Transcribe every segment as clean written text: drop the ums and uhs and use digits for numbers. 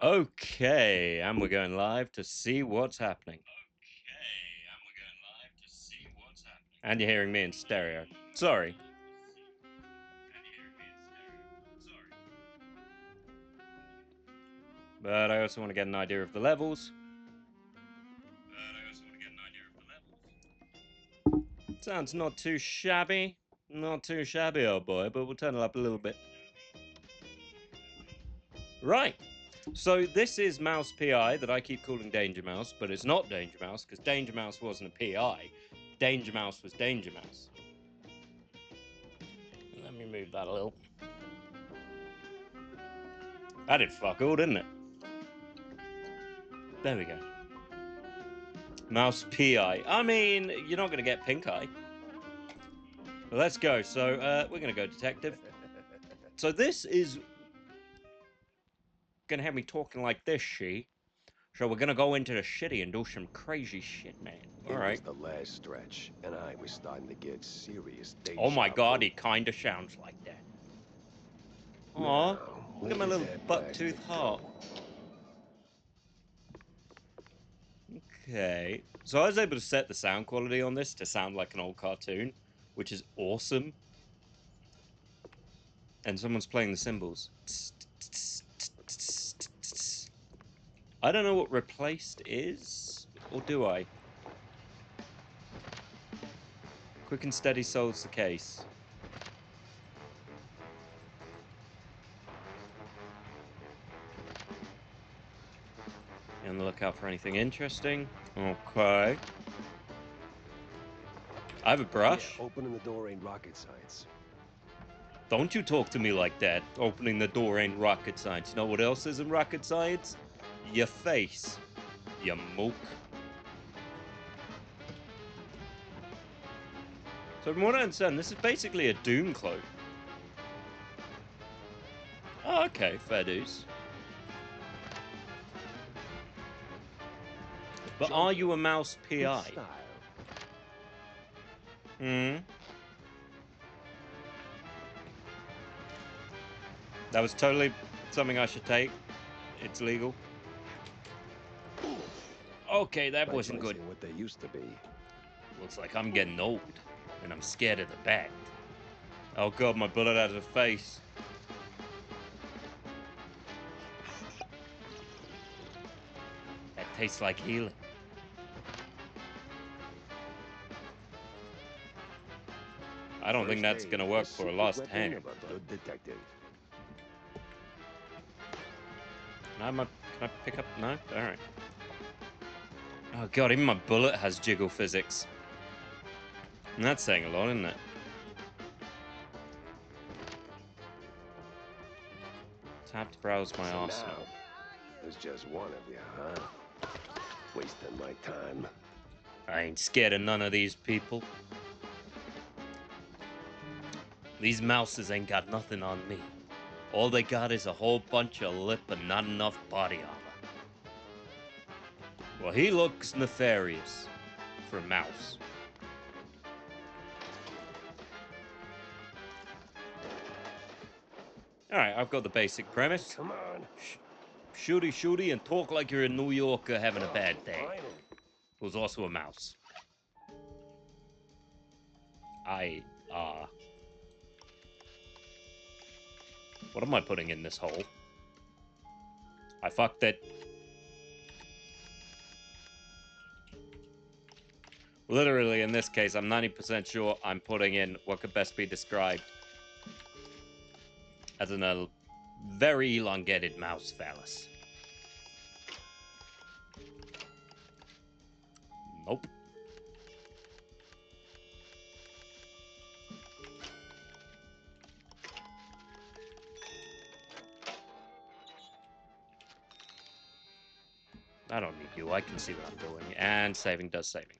Okay, and we're going live to see what's happening. And you're hearing me in stereo. Sorry. But I also want to get an idea of the levels. Sounds not too shabby. Not too shabby, oh boy, but we'll turn it up a little bit. Right. So this is Mouse PI that I keep calling Danger Mouse, but it's not Danger Mouse because Danger Mouse wasn't a PI. Danger Mouse was Danger Mouse. Let me move that a little. That did fuck all, didn't it? There we go. Mouse PI. I mean, you're not going to get pink eye. Well, let's go. So we're going to go detective. So this is going to have me talking like this, she. So we're going to go into the shitty and do some crazy shit, man. All right. It was the last stretch, and I was starting to get serious deja Oh my god, vu. he kind of sounds like that. Aw, Now, look at my where did little that buck-tooth bastard heart. go? Okay. So I was able to set the sound quality on this to sound like an old cartoon, which is awesome. And someone's playing the cymbals. I don't know what replaced is, or do I? Quick and steady solves the case. Be on the lookout for anything interesting. Okay. I have a brush. Yeah, opening the door ain't rocket science. Don't you talk to me like that. Opening the door ain't rocket science. You know what else isn't rocket science? Your face. You mook. So from what I understand, this is basically a Doom clone. Oh, okay, fair dues. But are you a mouse PI? Hmm? That was totally something I should take. It's legal. Okay, that wasn't good. What they used to be. Looks like I'm getting old, and I'm scared of the bat. Oh god, my bullet has a face. That tastes like healing. I don't think that's gonna work for a lost hand. Good detective. Can I pick up? No? Alright. Oh god, even my bullet has jiggle physics. And that's saying a lot, isn't it? Tap to browse my arsenal. Now, there's just one of you, huh? Wasting my time. I ain't scared of none of these people. These mouses ain't got nothing on me. All they got is a whole bunch of lip and not enough body armor. Well, he looks nefarious for a mouse. Alright, I've got the basic premise. Come on. Shooty shooty and talk like you're a New Yorker having a bad day. Who's also a mouse. What am I putting in this hole? I fucked it. Literally, in this case, I'm 90% sure I'm putting in what could best be described as a very elongated mouse phallus. Nope. I don't need you. I can see what I'm doing. And saving does saving.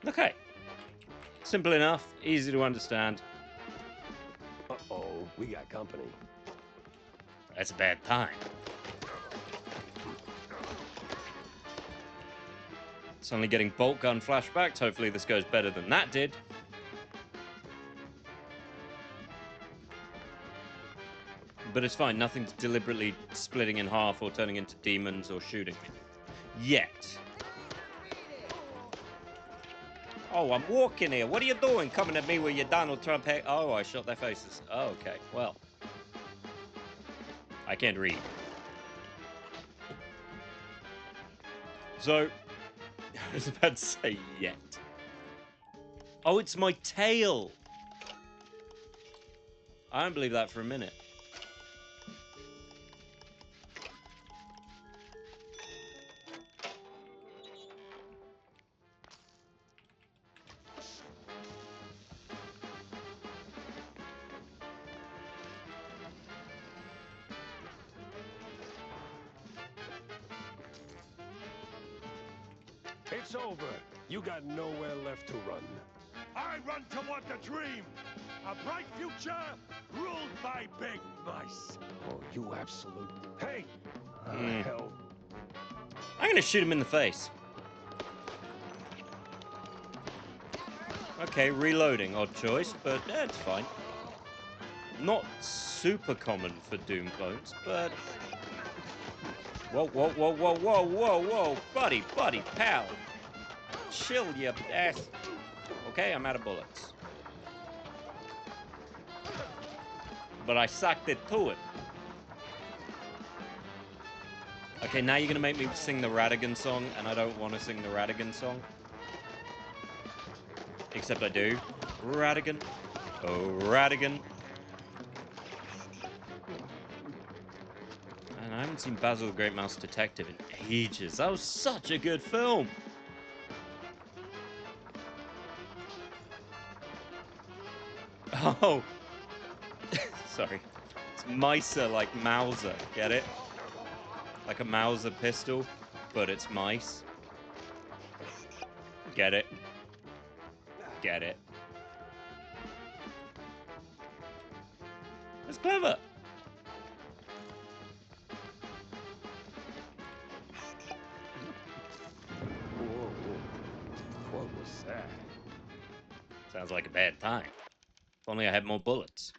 Okay. Simple enough. Easy to understand. Uh-oh, we got company. That's a bad time. Suddenly getting bolt gun flashbacks. Hopefully this goes better than that did. But it's fine. Nothing's deliberately splitting in half or turning into demons or shooting me. Yet. Oh, I'm walking here. What are you doing? Coming at me with your Donald Trump head? Oh, I shot their faces. Oh, okay. Well. I can't read. So. I was about to say yet. Oh, it's my tail. I don't believe that for a minute. It's over. You got nowhere left to run. I run toward the dream. A bright future ruled by big mice. Oh, you absolute... Hey! Hell. I'm gonna shoot him in the face. Okay, reloading. Odd choice, but yeah, it's fine. Not super common for Doom clones, but... Whoa, whoa, whoa, whoa, whoa, whoa, whoa. Buddy, pal. Chill, you ass. Okay, I'm out of bullets. But I sucked it to it. Okay, now you're gonna make me sing the Radigan song, and I don't want to sing the Radigan song. Except I do. Radigan. Oh, Radigan. And I haven't seen Basil the Great Mouse Detective in ages. That was such a good film. Oh. Sorry. It's Meiser like Mauser. Get it? Like a Mauser pistol, but it's mice. Get it? Get it? That's clever. Whoa. What was that? Sounds like a bad time. If only I had more bullets.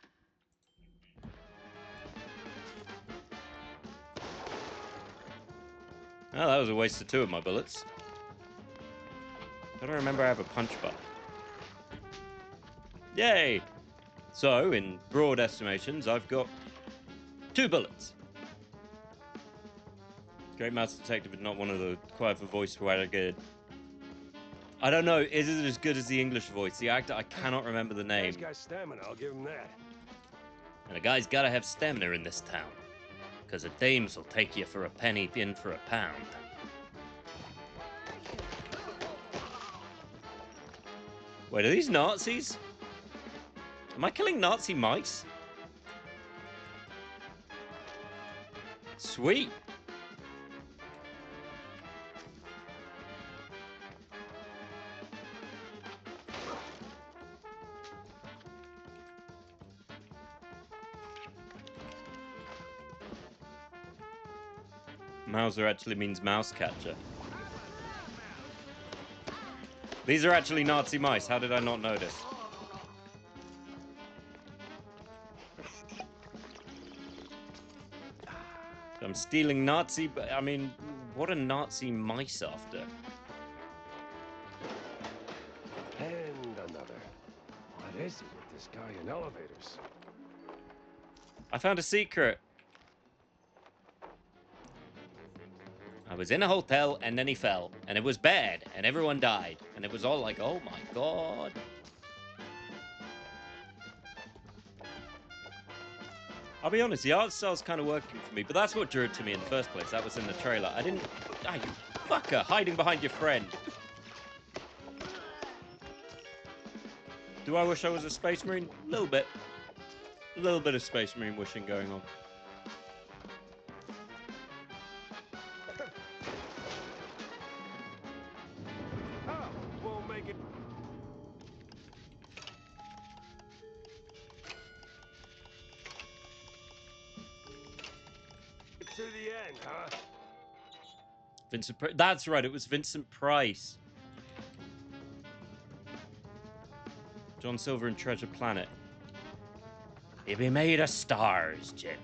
Oh, that was a waste of 2 of my bullets. I don't remember I have a punch button. Yay! So, in broad estimations, I've got 2 bullets. Great Mouse Detective is not one of the quiet for voice where I get. I don't know, is it as good as the English voice? The actor, I cannot remember the name. He's got stamina, I'll give him that. And a guy's gotta have stamina in this town. Because the dames will take you for a penny in for a pound. Wait, are these Nazis? Am I killing Nazi mice? Sweet. Mauser actually means mouse catcher. These are actually Nazi mice. How did I not notice? I'm stealing Nazi, but I mean, what are Nazi mice after? And another. What is it with this guy in elevators? I found a secret. I was in a hotel and then he fell and it was bad and everyone died and it was all like, oh my god. I'll be honest, the art style's kind of working for me, but that's what drew it to me in the first place. That was in the trailer. I didn't... Ah, you fucker, hiding behind your friend. Do I wish I was a Space Marine? A little bit. A little bit of Space Marine wishing going on. Oh, we'll make it. To the end, huh? That's right, it was Vincent Price. John Silver in Treasure Planet. They be made of stars, Jim.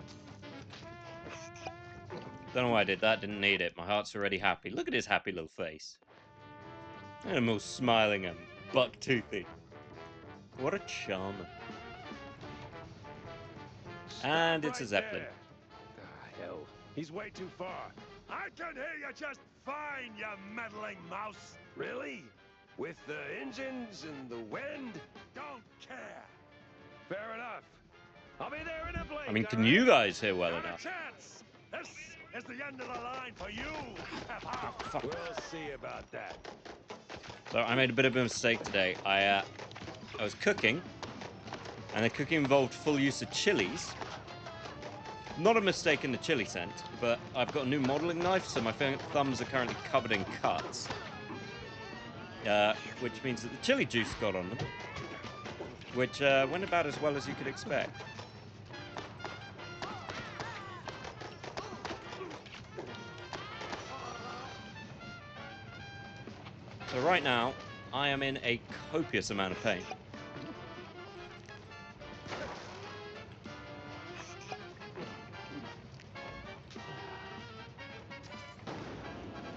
Don't know why I did that. Didn't need it. My heart's already happy. Look at his happy little face. And I'm all smiling and buck-toothy. What a charmer. And it's a Zeppelin. There. Ah, hell. He's way too far. I can hear you just fine, you meddling mouse. Really? With the engines and the wind? Don't care. Fair enough. I'll be there in a blink. I mean, can all right? you guys hear well Not a enough? chance. This is the end of the line for you. Fuck. We'll see about that. So I made a bit of a mistake today. I was cooking, and the cooking involved full use of chilies. Not a mistake in the chili scent, but I've got a new modeling knife, so my thumbs are currently covered in cuts. Which means that the chili juice got on them, which went about as well as you could expect. So right now, I am in a copious amount of pain.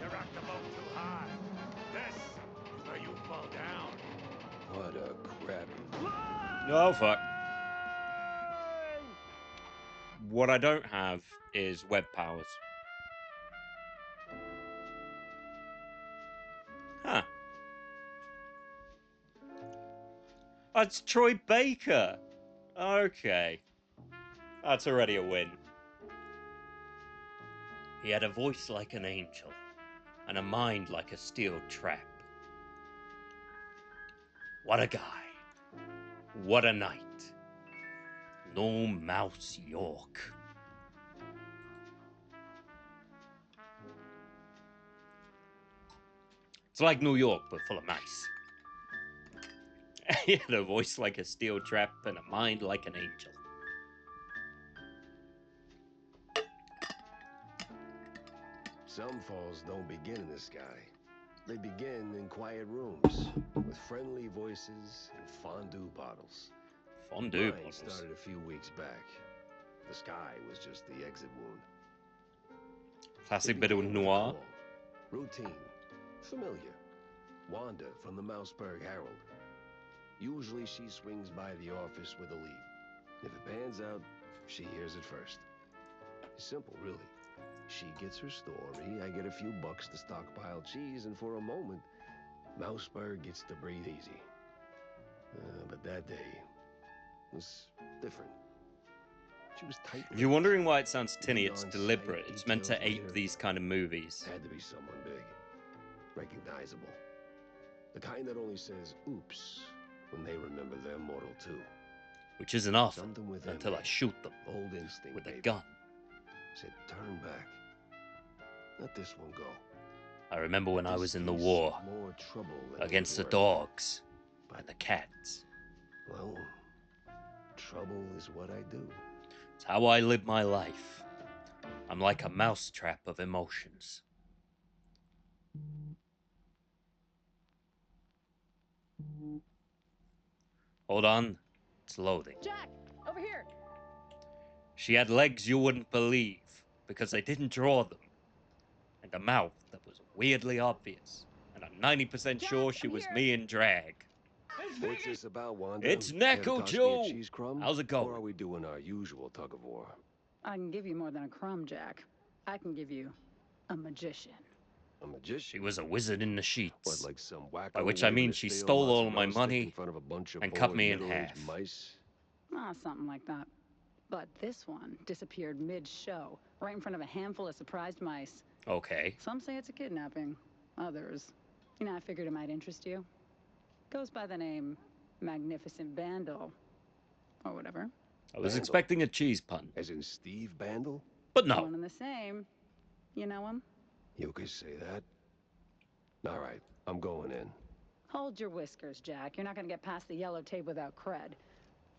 You rocked the boat too high. This is where you fall down. What a crabby. Oh, fuck. What I don't have is web powers. Huh. Oh, it's Troy Baker. Okay. That's already a win. He had a voice like an angel, and a mind like a steel trap. What a guy. What a night. No mouse York. It's like New York, but full of mice. He had a voice like a steel trap and a mind like an angel. Some falls don't begin in the sky. They begin in quiet rooms with friendly voices and fondue bottles. Fondue Mine bottles. started a few weeks back. The sky was just the exit wound. Classic It bit of began with a noir. call. Routine. Familiar. Wanda from the Mouseburg Herald. Usually she swings by the office with a lead. If it pans out, she hears it first. It's simple, really. She gets her story, I get a few bucks to stockpile cheese, and for a moment, Mouseburg gets to breathe easy. But that day was different. She was tight. If you're wondering why it sounds tinny, it's deliberate. It's meant to ape these kind of movies. Had to be someone big, recognizable. The kind that only says oops when they remember they're mortal too. Which isn't often, Something within until me, I shoot them old instinct with a baby, gun. said turn back. Let this one go. I remember when I This was in the piece war, is more trouble than it against the was worth. dogs But, and the cats. well, trouble is what I do. It's how I live my life. I'm like a mousetrap of emotions. Hold on, it's loading. Jack, over here. She had legs you wouldn't believe, because they didn't draw them. And a mouth that was weirdly obvious. And I'm 90% sure she I'm was here. me in drag. What's this about, Wanda? It's Care to Nehku toss me a Joe. cheese crumb? How's it going? Or are we doing our usual tug of war? I can give you more than a crumb, Jack. I can give you a magician. A magician? She was a wizard in the sheets. What, like some wacko By which I mean waving a she stale stole all of my mozzarella stick money in front of a bunch of and cut bored me in middle-aged half. mice? Something like that. But this one disappeared mid-show, right in front of a handful of surprised mice. Okay. Some say it's a kidnapping. Others, I figured it might interest you. Goes by the name Magnificent Vandal. Or whatever. I was Bandle. expecting a cheese pun. As in Steve Bandle? But no. One and the same. You know him? You could say that. All right, I'm going in. Hold your whiskers, Jack. You're not gonna get past the yellow tape without cred.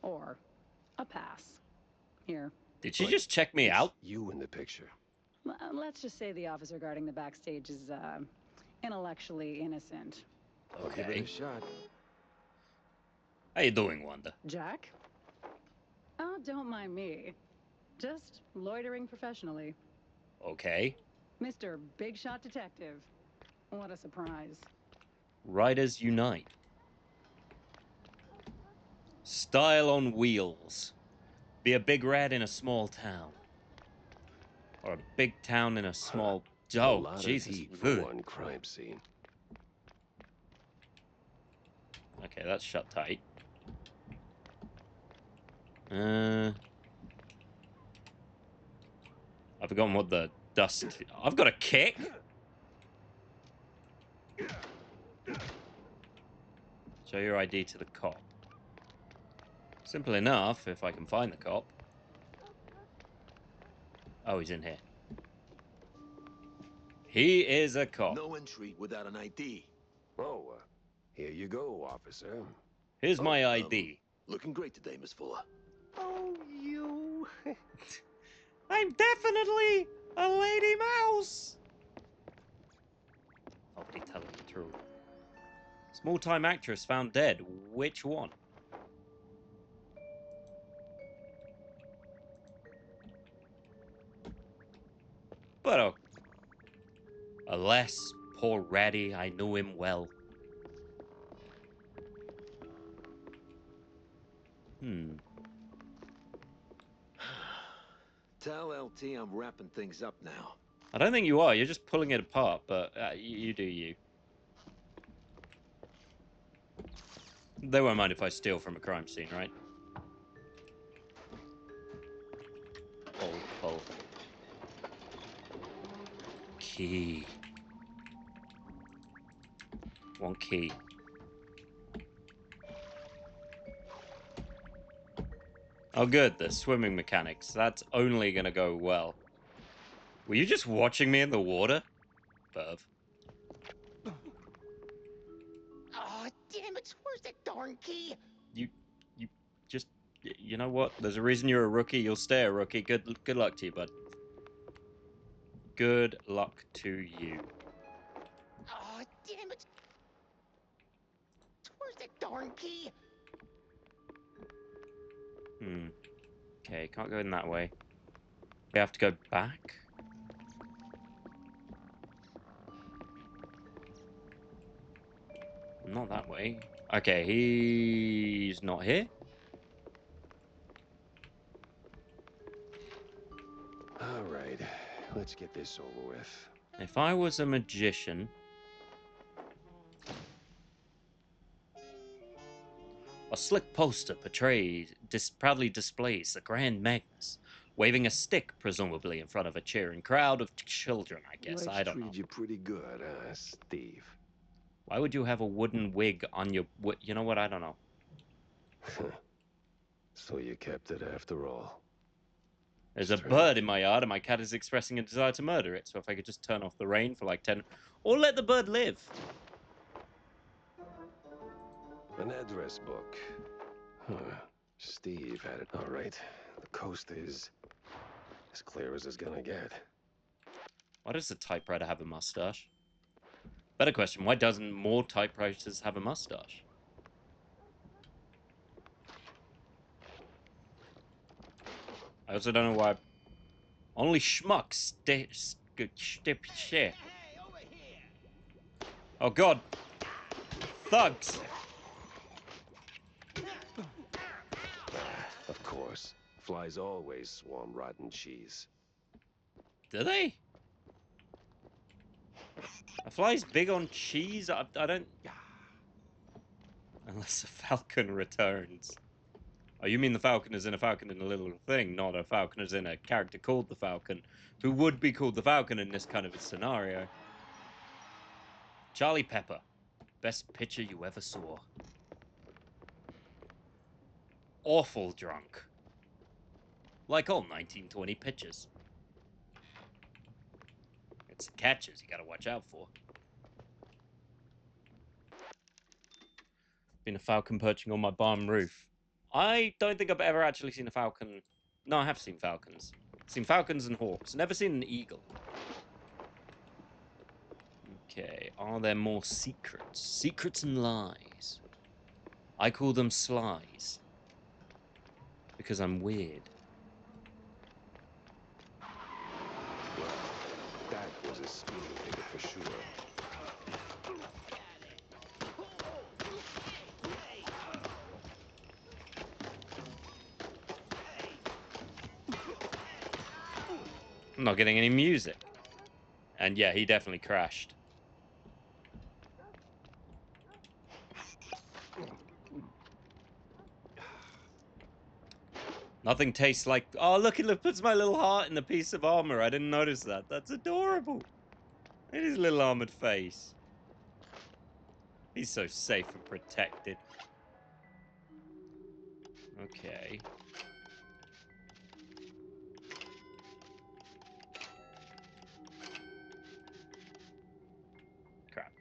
Or a pass. Here. Did she But just check me it's out? You in the picture. Let's just say the officer guarding the backstage is, intellectually innocent. I'll give it Okay. a shot. How you doing, Wanda? Jack? Oh, don't mind me. Just loitering professionally. Okay. Mr. Big Shot Detective. What a surprise. Riders unite. Style on wheels. Be a big rat in a small town. Or a big town in a small... A Oh, lot Jesus. of heat for one crime scene. Okay, that's shut tight. I've forgotten what the dust... I've got a kick? Show your ID to the cop. Simple enough, if I can find the cop. Oh, he's in here. He is a cop. No entry without an ID. Oh, here you go, officer. Here's my ID. Looking great today, Miss Fuller. Oh, you. I'm definitely a lady mouse. Nobody telling the truth. Small-time actress found dead. Which one? But alas, poor Ratty, I knew him well. Tell LT I'm wrapping things up now. I don't think you are. You're just pulling it apart, but you do you. They won't mind if I steal from a crime scene, right? Pull. Key. One key. Oh, good. The swimming mechanics. That's only gonna go well. Were you just watching me in the water? Perv. Oh, damn it. Where's that darn key? You just... You know what? There's a reason you're a rookie. You'll stay a rookie. Good luck to you, bud. Good luck to you. Oh, damn it. Where's that darn key? Okay, can't go in that way. We have to go back? Not that way. Okay, he's not here. All right, let's get this over with. If I was a magician... A slick poster proudly displays the Grand Magnus, waving a stick, presumably in front of a cheering crowd of children, I guess. Life's I don't know. treated you pretty good, Steve? Why would you have a wooden wig on your... You know what? I don't know. So you kept it after all. There's a bird in my yard, and my cat is expressing a desire to murder it. So if I could just turn off the rain for like 10... Or let the bird live. An address book. Steve had it. All right. The coast is as clear as it's gonna get. Why does the typewriter have a mustache? Better question, why doesn't more typewriters have a mustache? I also don't know why... Only schmucks stip shit. Oh god. Thugs. Of course. Flies always swarm rotten cheese. Do they? A fly's big on cheese? I don't... Unless a falcon returns. Oh, you mean the Falcon is in a Falcon in a Little Thing, not a Falcon is in a character called the Falcon, who would be called the Falcon in this kind of a scenario. Charlie Pepper. Best picture you ever saw. Awful drunk. Like all 1920 pictures. It's the catches you gotta watch out for. Been a falcon perching on my barn roof. I don't think I've ever actually seen a falcon. No, I have seen falcons. I've seen falcons and hawks. Never seen an eagle. Okay, are there more secrets? Secrets and lies. I call them slies. Because I'm weird. Well, that was a speeding ticket for sure. I'm not getting any music. And yeah, he definitely crashed. Nothing tastes like... Oh, look, it puts my little heart in the piece of armor. I didn't notice that. That's adorable. Look at his little armored face. He's so safe and protected. Okay. Crap.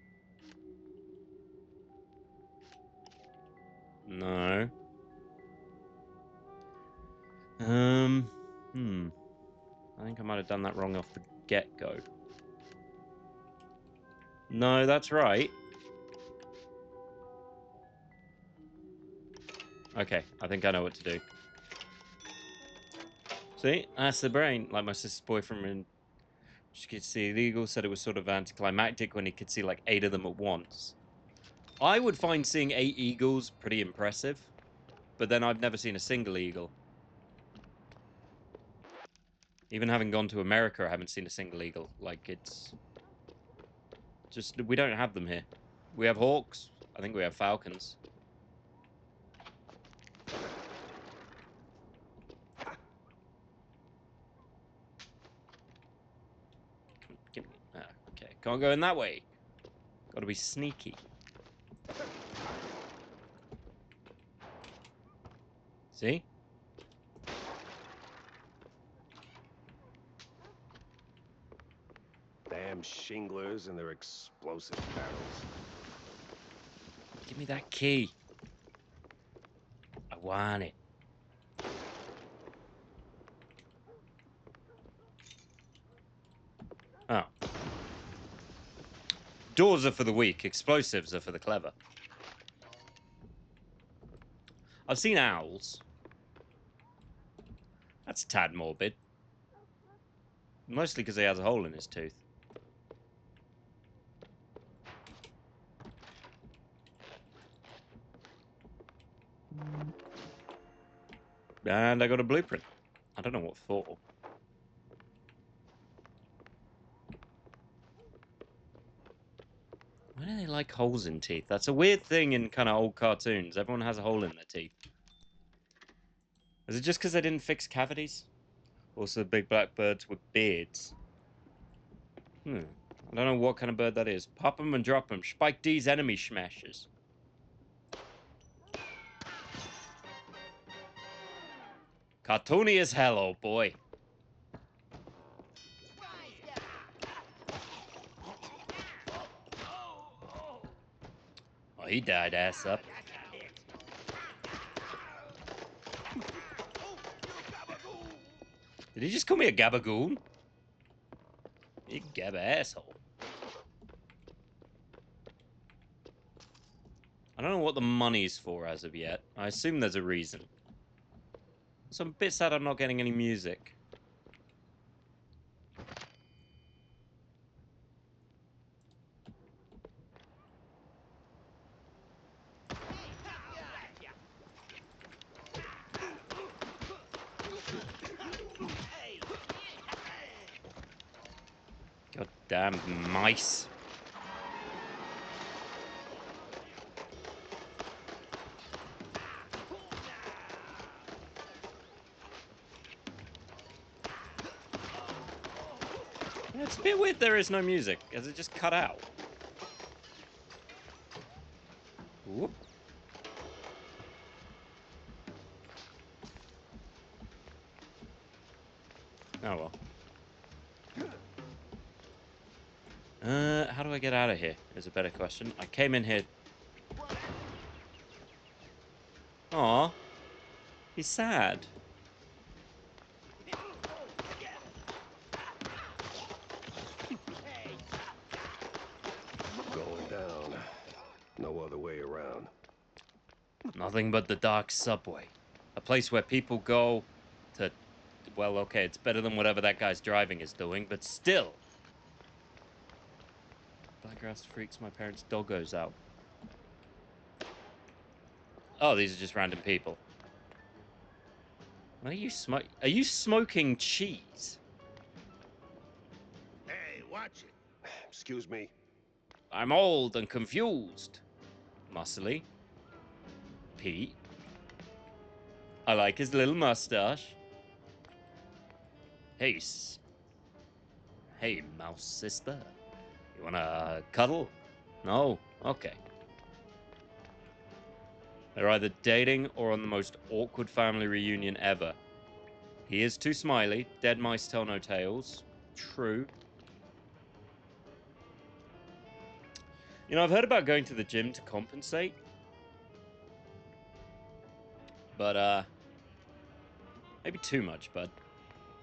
No. I think I might have done that wrong off the get-go. No, that's right. Okay, I think I know what to do. See? That's the brain. Like my sister's boyfriend, when she could see illegal, said it was sort of anticlimactic when he could see like 8 of them at once. I would find seeing 8 eagles pretty impressive, but then I've never seen a single eagle. Even having gone to America, I haven't seen a single eagle. Like, it's... just, we don't have them here. We have hawks. I think we have falcons. Give me... okay, can't go in that way. Gotta be sneaky. See? Damn shinglers and their explosive barrels. Give me that key. I want it. Oh. Doors are for the weak. Explosives are for the clever. I've seen owls. That's a tad morbid. Mostly because he has a hole in his tooth. And I got a blueprint. I don't know what for. Why do they like holes in teeth? That's a weird thing in kind of old cartoons. Everyone has a hole in their teeth. Is it just because they didn't fix cavities? Also, big black birds with beards. I don't know what kind of bird that is. Pop them and drop them. Spike D's enemy smashers. Cartoony as hell, old boy. Oh, he died ass up. Did he just call me a gabagoon? You gab asshole. I don't know what the money's for as of yet. I assume there's a reason. So I'm a bit sad I'm not getting any music. Goddamn mice. Yeah, it's a bit weird there is no music. Has it just cut out? Whoop. Oh well. How do I get out of here? Is a better question. I came in here. Aw. He's sad. Going down. No other way around. Nothing but the dark subway. A place where people go to... Well, okay, it's better than whatever that guy's driving is doing, but still. Blackgrass freaks my parents' doggos out. Oh, these are just random people. What are you Are you smoking cheese? Hey, watch it. Excuse me. I'm old and confused. Muscly. Pete. I like his little mustache. Hey, hey, mouse sister. You wanna cuddle? No? Okay. They're either dating or on the most awkward family reunion ever. He is too smiley. Dead mice tell no tales. True. You know, I've heard about going to the gym to compensate. But, maybe too much, bud.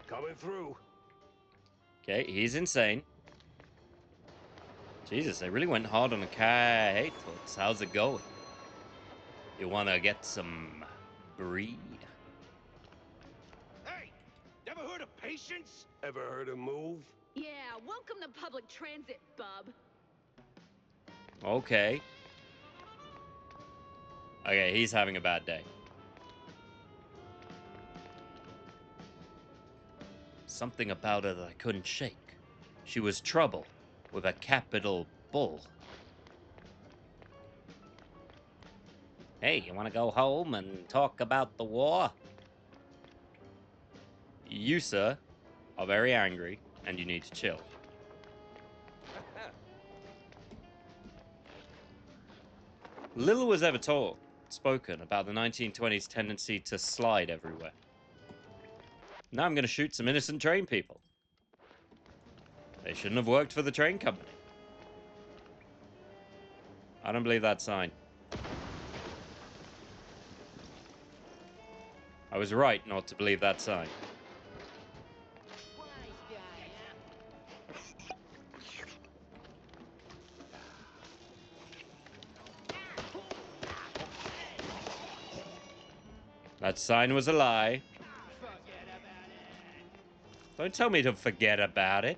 Coming through. Okay, he's insane. Jesus, they really went hard on a cat. Hey, Toots, how's it going? You wanna get some brie? Hey, never heard of patience? Ever heard of move? Yeah, welcome to public transit, bub. Okay. Okay, he's having a bad day. Something about her that I couldn't shake. She was trouble with a capital bull. Hey, you want to go home and talk about the war? You, sir, are very angry, and you need to chill. Little was ever spoken about the 1920s tendency to slide everywhere. Now I'm going to shoot some innocent train people. They shouldn't have worked for the train company. I don't believe that sign. I was right not to believe that sign. That sign was a lie. Don't tell me to forget about it.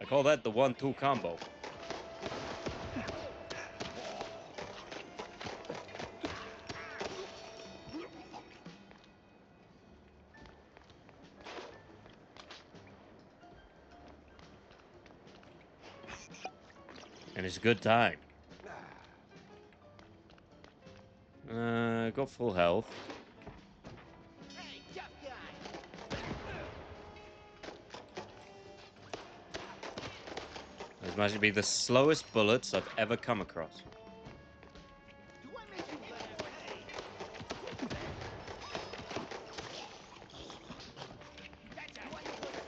I call that the 1-2 combo. And it's a good time. Got full health. Those might be the slowest bullets I've ever come across.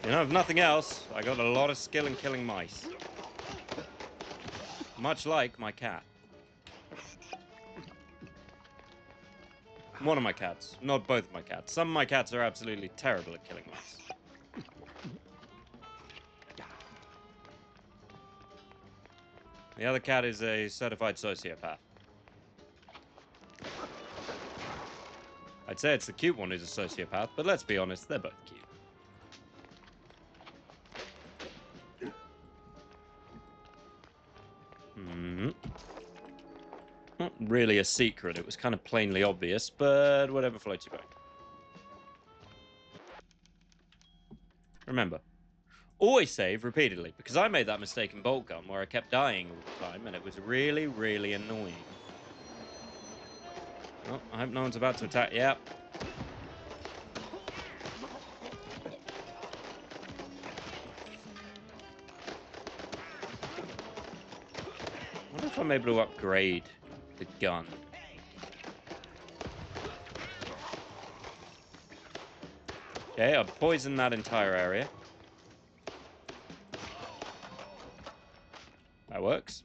You know, if nothing else, I got a lot of skill in killing mice. Much like my cat. One of my cats, not both of my cats. Some of my cats are absolutely terrible at killing mice. The other cat is a certified sociopath. I'd say it's the cute one who's a sociopath, but let's be honest, they're both cute. Not really a secret, it was kind of plainly obvious, but whatever floats your boat. Remember, always save repeatedly, because I made that mistake in Bolt Gun where I kept dying all the time, and it was really, really annoying. Oh, I hope no one's about to attack. Yep. I wonder if I'm able to upgrade the gun. Okay, I've poisoned that entire area. That works.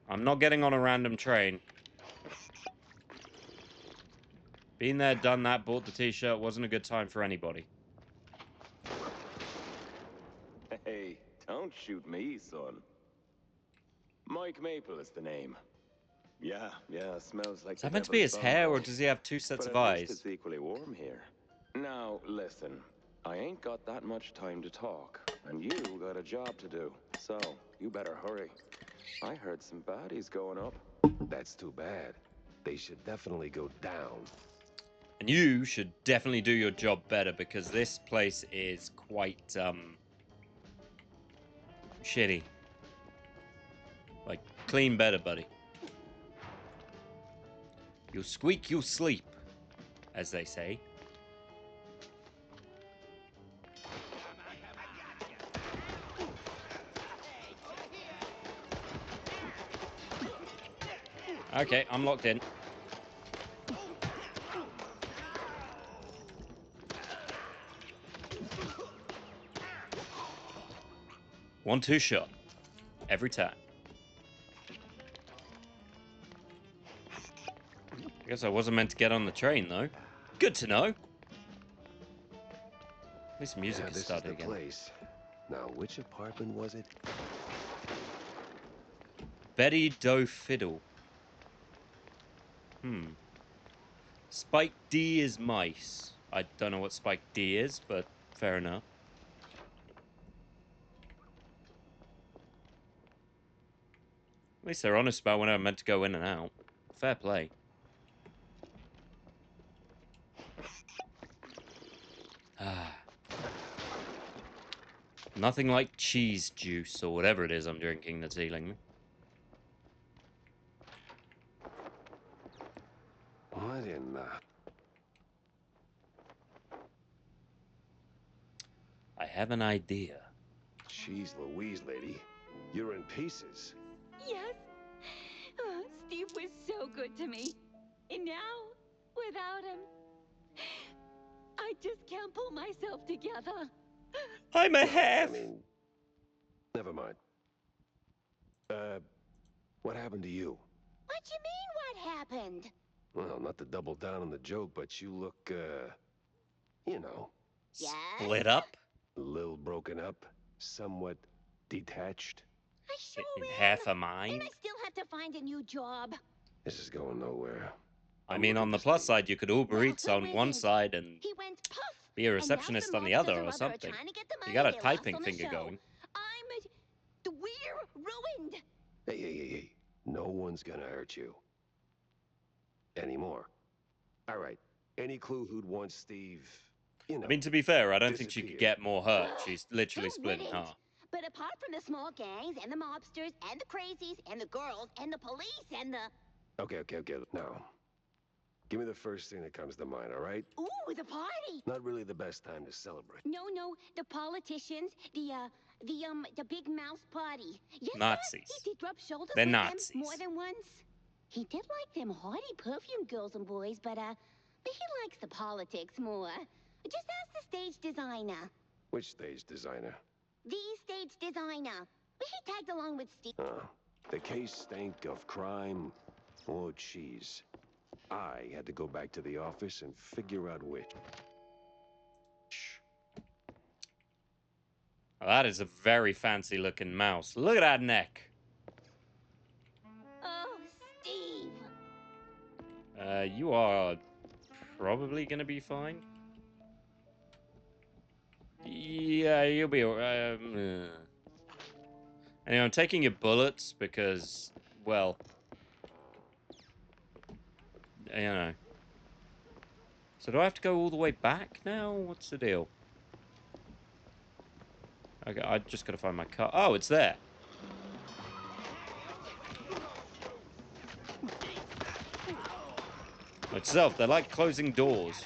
I'm not getting on a random train. Been there, done that, bought the t-shirt, wasn't a good time for anybody. Don't shoot me, son. Mike Maple is the name. Yeah, smells like Is that meant to be his hair, or does he have two sets of eyes? It's equally warm here. Now, listen. I ain't got that much time to talk, and you got a job to do. So, you better hurry. I heard some baddies going up. That's too bad. They should definitely go down. And you should definitely do your job better, because this place is quite, shitty. Like, clean better, buddy. You'll squeak, you'll sleep, as they say. Okay, I'm locked in. One-two shot. Every time. I guess I wasn't meant to get on the train, though. Good to know. At least music is starting again. Place. Now, which apartment was it? Betty Doe Fiddle. Spike D is mice. I don't know what Spike D is, but fair enough. At least they're honest about when I'm meant to go in and out. Fair play. Nothing like cheese juice or whatever it is I'm drinking that's healing me. What in the... I have an idea. Jeez Louise, lady. You're in pieces. Yes. Oh, Steve was so good to me. And now, without him, I just can't pull myself together. I'm a half. I mean, never mind. What happened to you? What you mean, what happened? Well, not to double down on the joke, but you look, you know. Yes? Split up? A little broken up, somewhat detached. I sure In am. half a mind? And I still have to find a new job. This is going nowhere. I mean, on the plus side, you could Uber Eats on one side and He went puff. be a And now receptionist some on the mobsters other or or other are something. trying to get the You money got a they lost typing on the finger show. going. We're ruined. Hey. No one's gonna hurt you. Anymore. All right. Any clue who'd want Steve, you know... I mean, to be fair, I don't think she could get more hurt. She's literally Who split in wouldn't? half. But apart from the small gangs and the mobsters and the crazies and the girls and the police and the... Okay. Now, give me the first thing that comes to mind, all right? Ooh, the party. Not really the best time to celebrate. No, the politicians, the big mouse party. Yes, Nazis. sir, he did rub shoulders They're with Nazis. them more than once. He did like them haughty perfume girls and boys, but he likes the politics more. Just ask the stage designer. Which stage designer? The stage designer. He tagged along with Steve. The case stank of crime or cheese. I had to go back to the office and figure out which. Well, that is a very fancy looking mouse. Look at that neck. Oh, Steve. You are probably gonna be fine. Yeah, you'll be alright. Anyway, I'm taking your bullets because, well, you know. So do I have to go all the way back now? What's the deal? Okay, I just gotta find my car. Oh, it's there. Itself, they're like closing doors.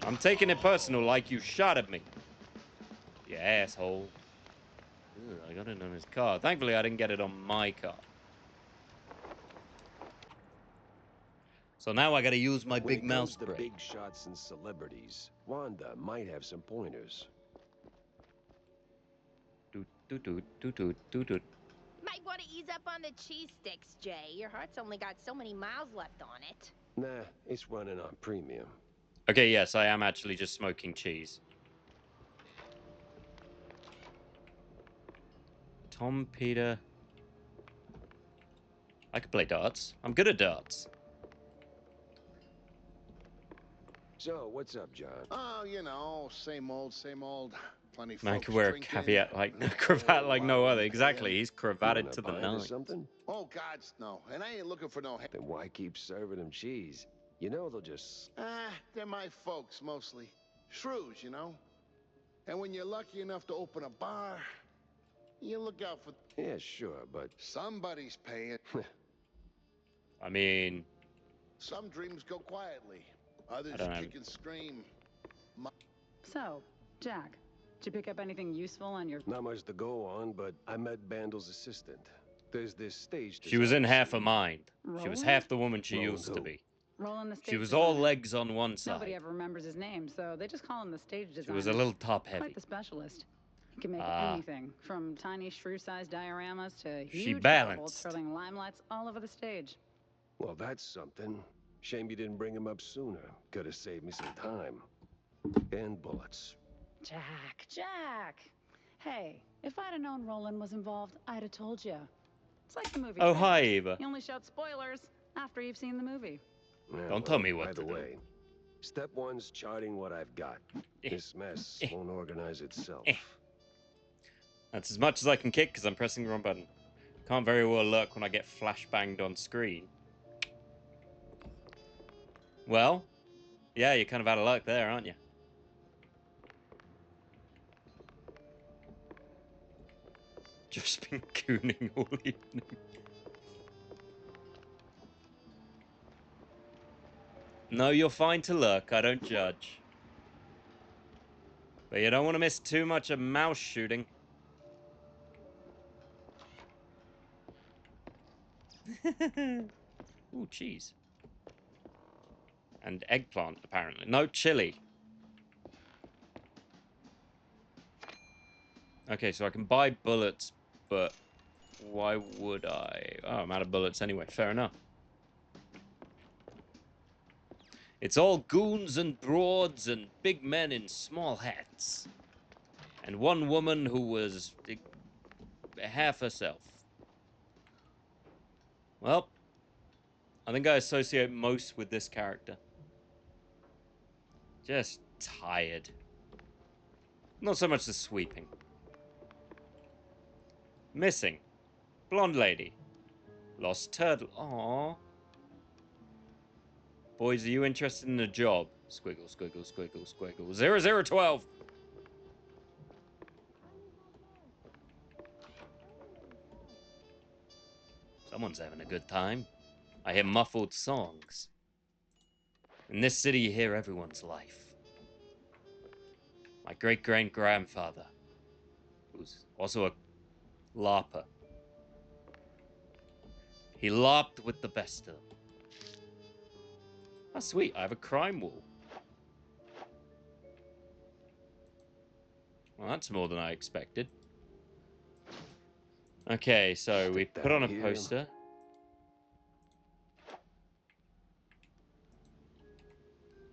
I'm taking it personal like you shot at me. You asshole. Ugh, I got it on his car. Thankfully, I didn't get it on my car. So now I gotta use my big mouse spray. Big shots and celebrities. Wanda might have some pointers. Might want to ease up on the cheese sticks, Jay. Your heart's only got so many miles left on it. Nah, it's running on premium. Okay, yes, I am actually just smoking cheese. Tom, Peter. I could play darts. I'm good at darts. So, what's up, John? Oh, you know, same old, same old. Plenty Man folks could wear a drinking, caveat like and a cravat whole like lot no of other. them Exactly, paying. he's You cravated wanna to the buy into nines. something? Oh, gods, no. And I ain't looking for no... Then why keep serving them cheese? You know they'll just... they're my folks, mostly. Shrews, you know? And when you're lucky enough to open a bar, you look out for... Yeah, sure, but... Somebody's paying. I mean, Some dreams go quietly. Others don't have kick and scream. So, Jack, did you pick up anything useful on your... Not much to go on, but I met Bandel's assistant. There's this stage... she was in design half a scene. mind. She was Roland? half the woman she Roland used to who? be. Roland the stage She was all designer. legs on one Nobody side. ever remembers his name, so they just call him the stage designer. She was a little top Quite heavy. the specialist. He can make Ah. anything, from tiny shrew-sized dioramas to She huge balanced. fireballs hurling limelights all over the stage. Well, that's something. Shame you didn't bring him up sooner. Could have saved me some time. And bullets. Jack! Hey, if I'd have known Roland was involved, I'd have told you. It's like the movie. Oh, trailer. hi, Eva. You only shout spoilers after you've seen the movie. Yeah, Don't tell me what by to the do. way, step one's charting what I've got. This mess won't organize itself. That's as much as I can kick because I'm pressing the wrong button. Can't very well lurk when I get flashbanged on screen. Well, yeah, you're kind of out of luck there, aren't you? Just been gooning all evening. No, you're fine to lurk. I don't judge. But you don't want to miss too much of mouse shooting. Ooh, cheese. And eggplant, apparently. No, chili. Okay, so I can buy bullets, but why would I? Oh, I'm out of bullets anyway. Fair enough. It's all goons and broads and big men in small hats. And one woman who was half herself. Well, I think I associate most with this character. Just tired. Not so much the sweeping. Missing. Blonde lady. Lost turtle. Aww. Boys, are you interested in a job? Squiggle, squiggle, squiggle, squiggle. 0012. Someone's having a good time. I hear muffled songs. In this city, you hear everyone's life. My great-great-grandfather, who's also a LARPer. He LARPed with the best of them. Oh, sweet, I have a crime wall. Well, that's more than I expected. Okay, so we put on a poster.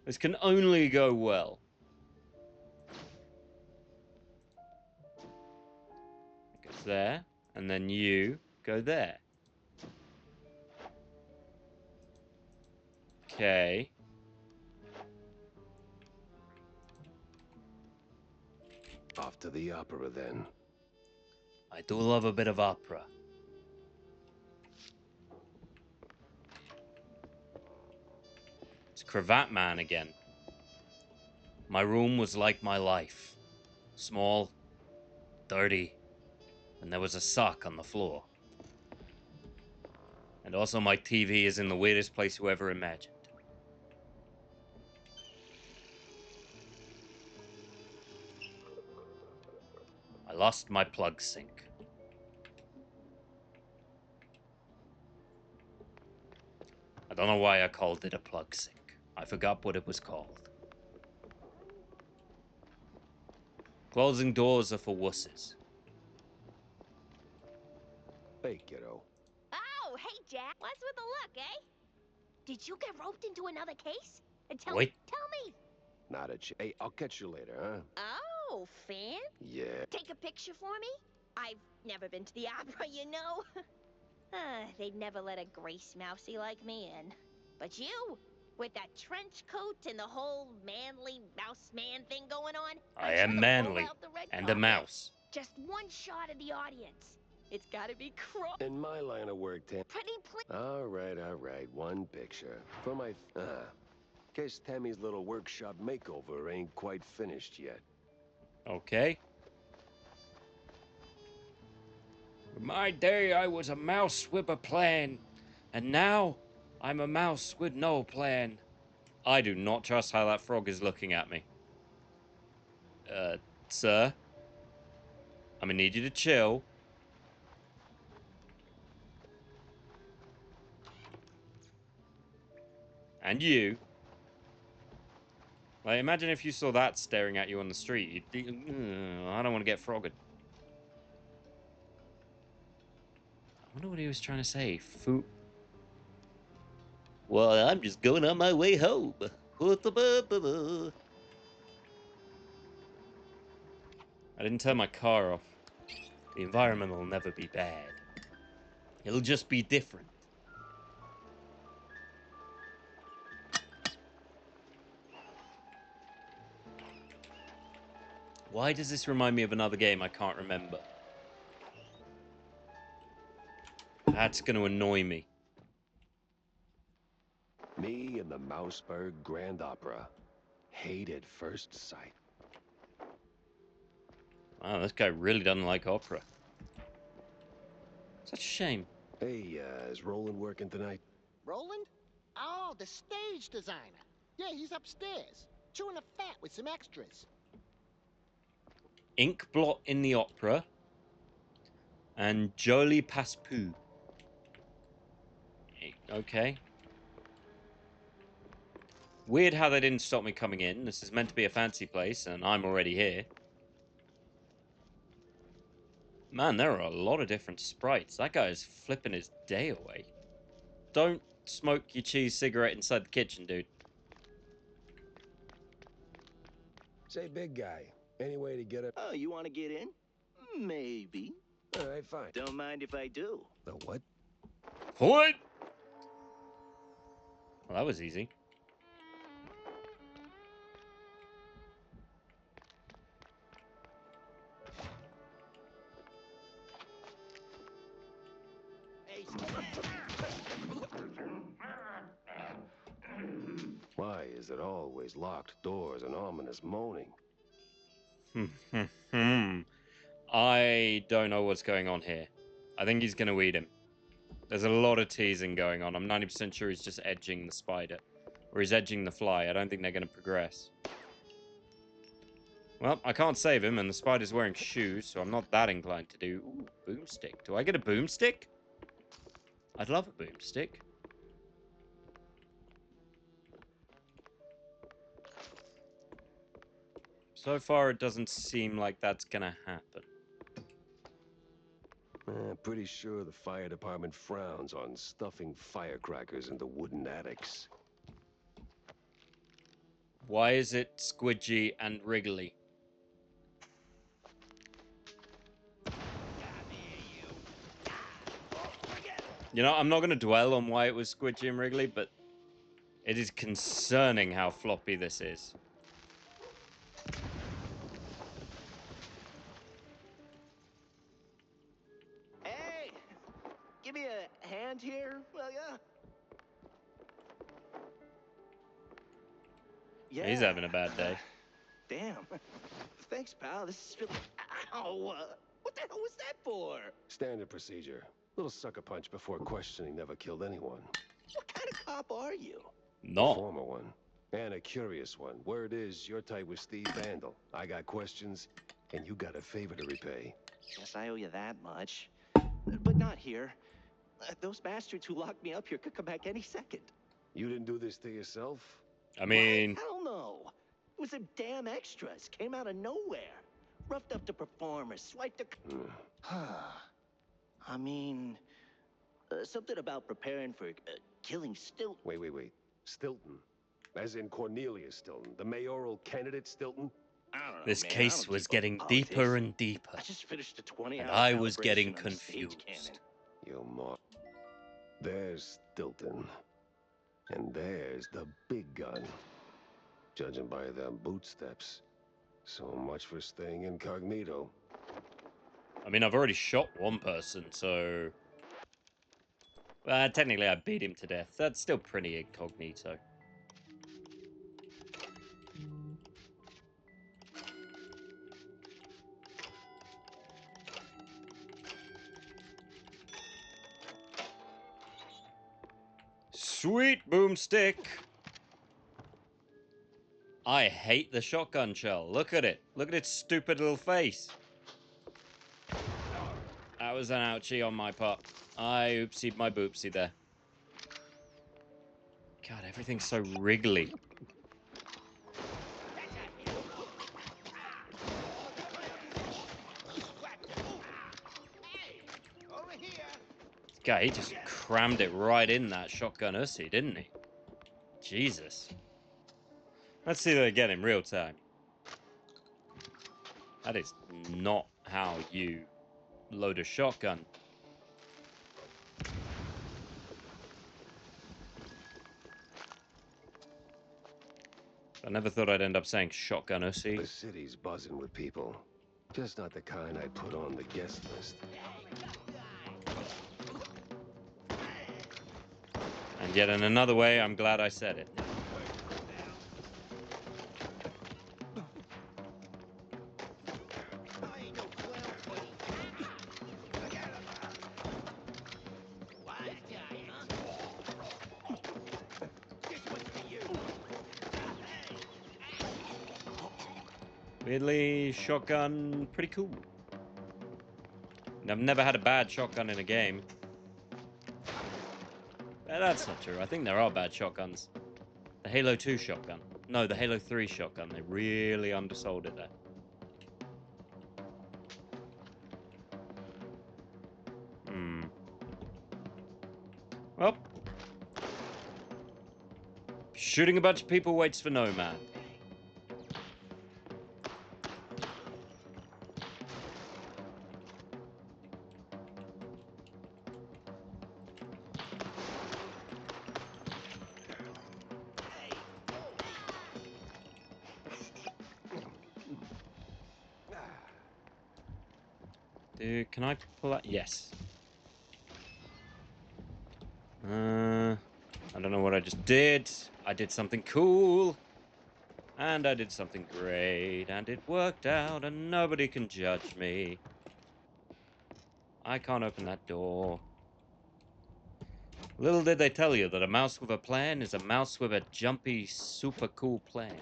This can only go well. It goes there, and then you go there. Okay. Off to the opera, then. I do love a bit of opera. It's Cravat Man again. My room was like my life. Small, dirty, and there was a sock on the floor. And also my TV is in the weirdest place you ever imagined. I lost my plug sink. I don't know why I called it a plug sink. I forgot what it was called. Closing doors are for wusses. Hey, kiddo. Oh, hey, Jack. What's with the look, eh? did you get roped into another case? And tell Wait. me. Not a hey, I'll catch you later, huh? Oh, fan? Yeah. Take a picture for me? I've never been to the opera, you know. They'd never let a grace mousey like me in. But you, with that trench coat and the whole manly mouse man thing going on, I I'm sure am they'll roll manly out the red and a carpet. mouse. Just one shot of the audience. It's gotta be In my line of work, Tam. pretty please. All right. One picture. For my... Guess Tammy's little workshop makeover ain't quite finished yet. Okay. In my day, I was a mouse with a plan. And now, I'm a mouse with no plan. I do not trust how that frog is looking at me. Sir? I'm gonna need you to chill. And you. Like, imagine if you saw that staring at you on the street. You'd think, I don't want to get frogged. I wonder what he was trying to say. Well, I'm just going on my way home. I didn't turn my car off. The environment will never be bad. It'll just be different. Why does this remind me of another game I can't remember? That's going to annoy me. Me and the Mouseburg Grand Opera. Hate at first sight. Wow, this guy really doesn't like opera. Such a shame. Hey, is Roland working tonight? Roland? Oh, the stage designer. Yeah, he's upstairs, chewing the fat with some extras. Ink blot in the opera. And Jolie Passepartout. Okay. Weird how they didn't stop me coming in. This is meant to be a fancy place, and I'm already here. Man, there are a lot of different sprites. That guy is flipping his day away. Don't smoke your cheese cigarette inside the kitchen, dude. Say, big guy, any way to get it? Oh, you want to get in? Maybe. All right, fine. Don't mind if I do. The what? What? Well, that was easy. Why is it always locked doors and ominous moaning? I don't know what's going on here. I think he's going to eat him. There's a lot of teasing going on. I'm 90% sure he's just edging the spider. Or he's edging the fly. I don't think they're going to progress. Well, I can't save him, and the spider's wearing shoes, so I'm not that inclined to do... Ooh, boomstick. Do I get a boomstick? I'd love a boomstick. So far, it doesn't seem like that's gonna happen. Pretty sure the fire department frowns on stuffing firecrackers into wooden attics. Why is it squidgy and wriggly? You know, I'm not going to dwell on why it was squidgy and wriggly, but it is concerning how floppy this is. Hey! Give me a hand here, will ya? Yeah. He's having a bad day. Damn. Thanks, pal. This is really... Ow! What the hell was that for? Standard procedure. Little sucker punch before questioning never killed anyone. What kind of cop are you? No. Former one. And a curious one. Word is, you're tight with Steve Vandal. I got questions, and you got a favor to repay. Guess I owe you that much. But not here. Those bastards who locked me up here could come back any second. You didn't do this to yourself? I mean... Why? Hell no. It was them damn extras. Came out of nowhere. Roughed up the performers, swiped the... I mean... something about preparing for killing Stilton. Wait. Stilton. As in Cornelius Stilton, the mayoral candidate Stilton? I don't know, This man. I case don't was keep up getting with deeper politics. and deeper, I just finished a 20-hour and I was calibration getting on the stage confused. cannon. You more. There's Stilton. And there's the big gun. Judging by them bootsteps. So much for staying incognito. I mean, I've already shot one person, so... technically I beat him to death. That's still pretty incognito. Sweet boomstick! I hate the shotgun shell. Look at it. Look at its stupid little face. That was an ouchie on my part. I oopsied my boopsie there. God, everything's so wriggly. This guy, he just crammed it right in that shotgun ussy, didn't he? Jesus. Let's see that again in real time. That is not how you load a shotgun. I never thought I'd end up saying shotgun ussy. The city's buzzing with people. Just not the kind I'd put on the guest list. And yet in another way, I'm glad I said it. Weirdly, shotgun, pretty cool. I've never had a bad shotgun in a game. That's not true. I think there are bad shotguns. The Halo 2 shotgun. No, the Halo 3 shotgun. They really undersold it there. Well. Shooting a bunch of people waits for no man. Dude, can I pull that? Yes. I don't know what I just did. I did something cool. And I did something great. And it worked out and nobody can judge me. I can't open that door. Little did they tell you that a mouse with a plan is a mouse with a jumpy, super cool plan.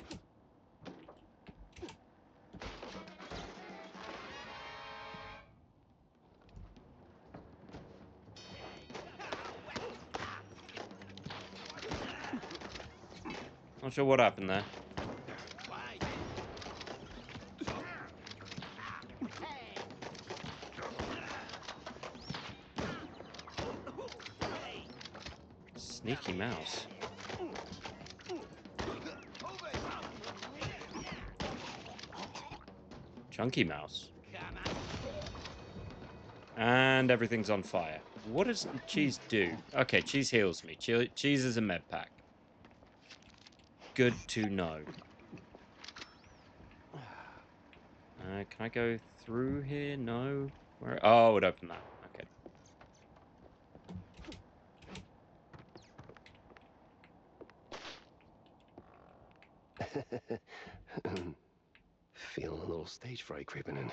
Not sure what happened there. Sneaky mouse. Chunky mouse. And everything's on fire. What does cheese do? Okay, cheese heals me. Cheese is a med pack. Good to know. Can I go through here? No. Where? Oh, it opened that. Okay. Feeling a little stage fright creeping in.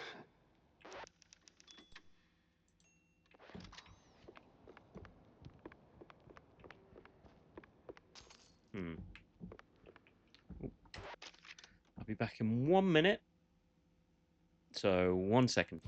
I'll be back in 1 minute. So, 1 second.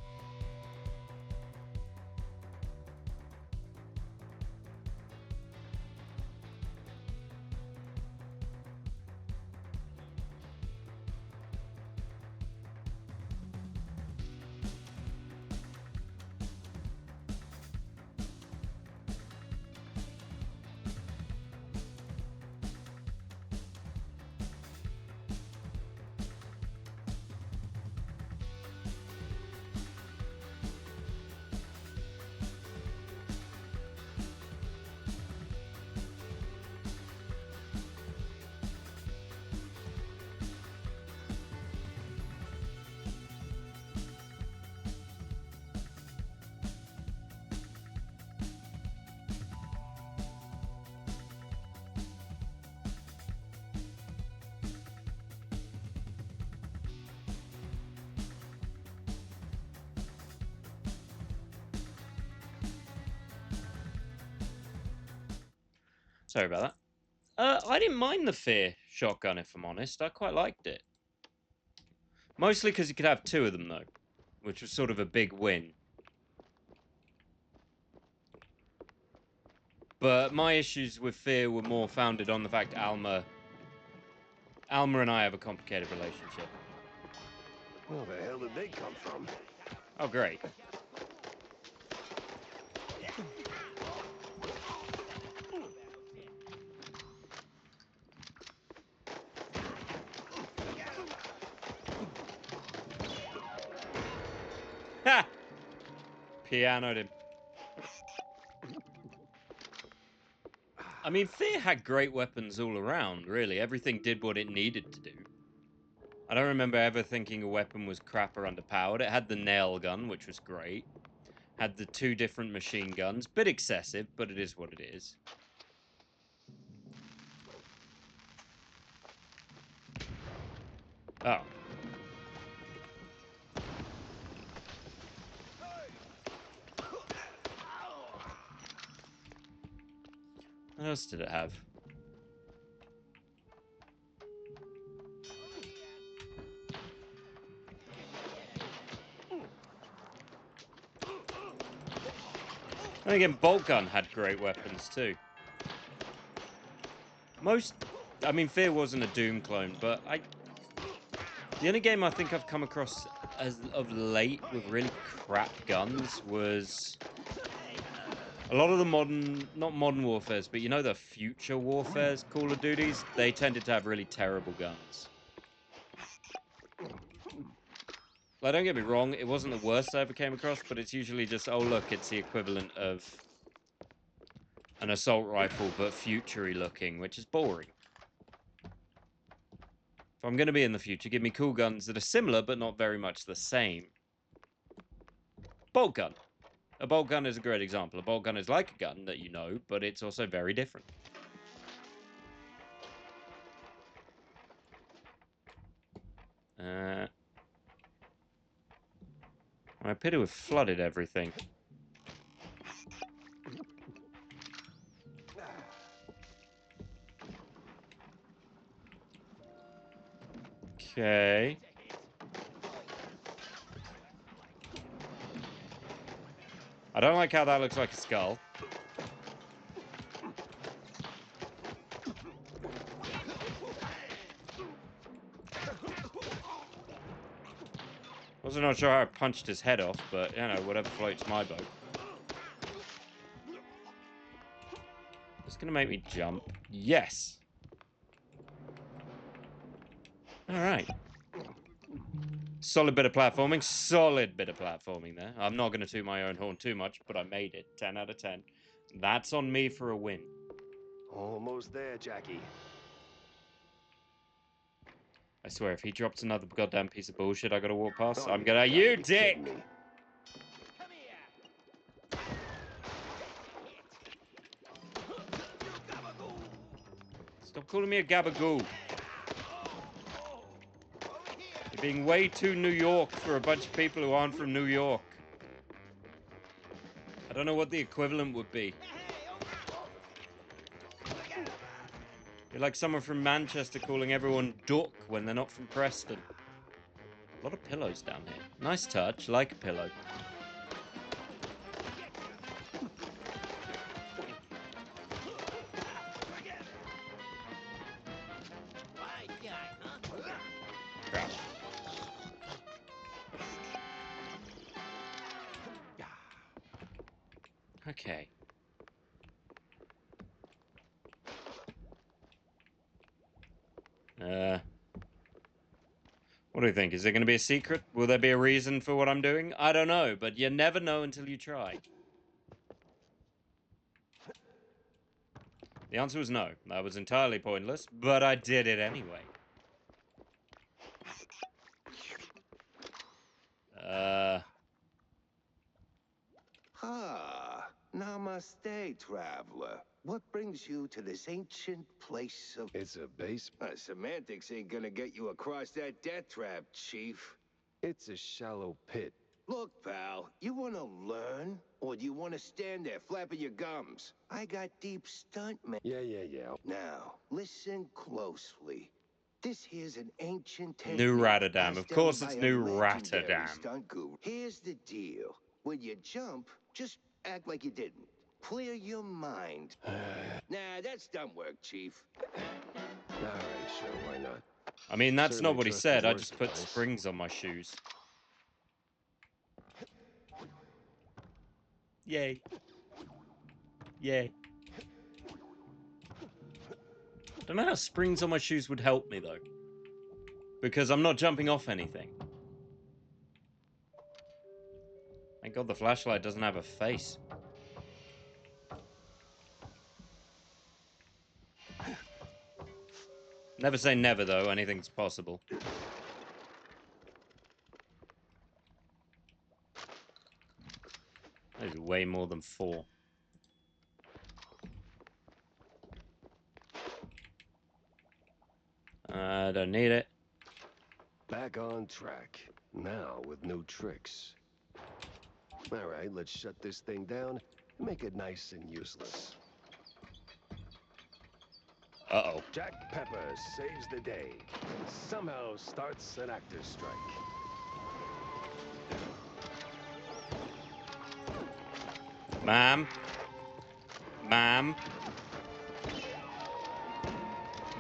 Sorry about that. I didn't mind the Fear shotgun, if I'm honest. I quite liked it. Mostly because you could have 2 of them, though, which was sort of a big win. But my issues with Fear were more founded on the fact Alma and I have a complicated relationship. Where the hell did they come from? Oh, great. Ha! Pianoed him. I mean, Fear had great weapons all around, really. Everything did what it needed to do. I don't remember ever thinking a weapon was crap or underpowered. It had the nail gun, which was great. Had the 2 different machine guns. Bit excessive, but it is what it is. Oh. What else did it have? And again, Bolt Gun had great weapons too. I mean, Fear wasn't a Doom clone, but the only game I think I've come across as of late with really crap guns was a lot of the not modern warfares, but you know the future warfares, Call of Duties, they tended to have really terrible guns. Like, don't get me wrong, it wasn't the worst I ever came across, but it's usually just, oh look, it's the equivalent of an assault rifle, but future-y looking, which is boring. If I'm going to be in the future, give me cool guns that are similar, but not very much the same. Bolt gun. A bolt gun is a great example. A bolt gun is like a gun that you know, but it's also very different. I appear to have flooded everything. Okay. I don't like how that looks like a skull. Also not sure how I punched his head off, but, you know, whatever floats my boat. It's gonna make me jump. Yes! Alright. Solid bit of platforming. Solid bit of platforming there. I'm not gonna toot my own horn too much, but I made it. 10 out of 10. That's on me for a win. Almost there, Jackie. I swear, if he drops another goddamn piece of bullshit I gotta walk past, Oh, I'm gonna... You dick! Stop calling me a gabagoo. You're being way too New York for a bunch of people who aren't from New York. I don't know what the equivalent would be. You're like someone from Manchester calling everyone duck when they're not from Preston. A lot of pillows down here. Nice touch, like a pillow. Crap. Okay. What do you think? Is there going to be a secret? Will there be a reason for what I'm doing? I don't know, but you never know until you try. The answer was no. That was entirely pointless, but I did it anyway. Namaste, traveler. What brings you to this ancient place of... It's a basement. Semantics ain't gonna get you across that death trap, Chief. It's a shallow pit. Look, pal, you wanna learn? Or do you want to stand there flapping your gums? I got deep stunt, man. Yeah. Now, listen closely. This here's an ancient technique. New Rotterdam. Of passed course down it's by a New legendary Rotterdam. stunt guru. Here's the deal. When you jump, just act like you didn't. Clear your mind. Nah, that's dumb work, Chief. All right, sure, why not? I mean, that's Certainly not what he trust the said. I worst just put advice. springs on my shoes. Yay. Yay. Don't know how springs on my shoes would help me, though. Because I'm not jumping off anything. Thank God the flashlight doesn't have a face. Never say never, though. Anything's possible. There's way more than 4. I don't need it. Back on track. Now with new tricks. All right, let's shut this thing down and make it nice and useless. Uh-oh. Jack Pepper saves the day and somehow starts an actor's strike. Ma'am. Ma'am.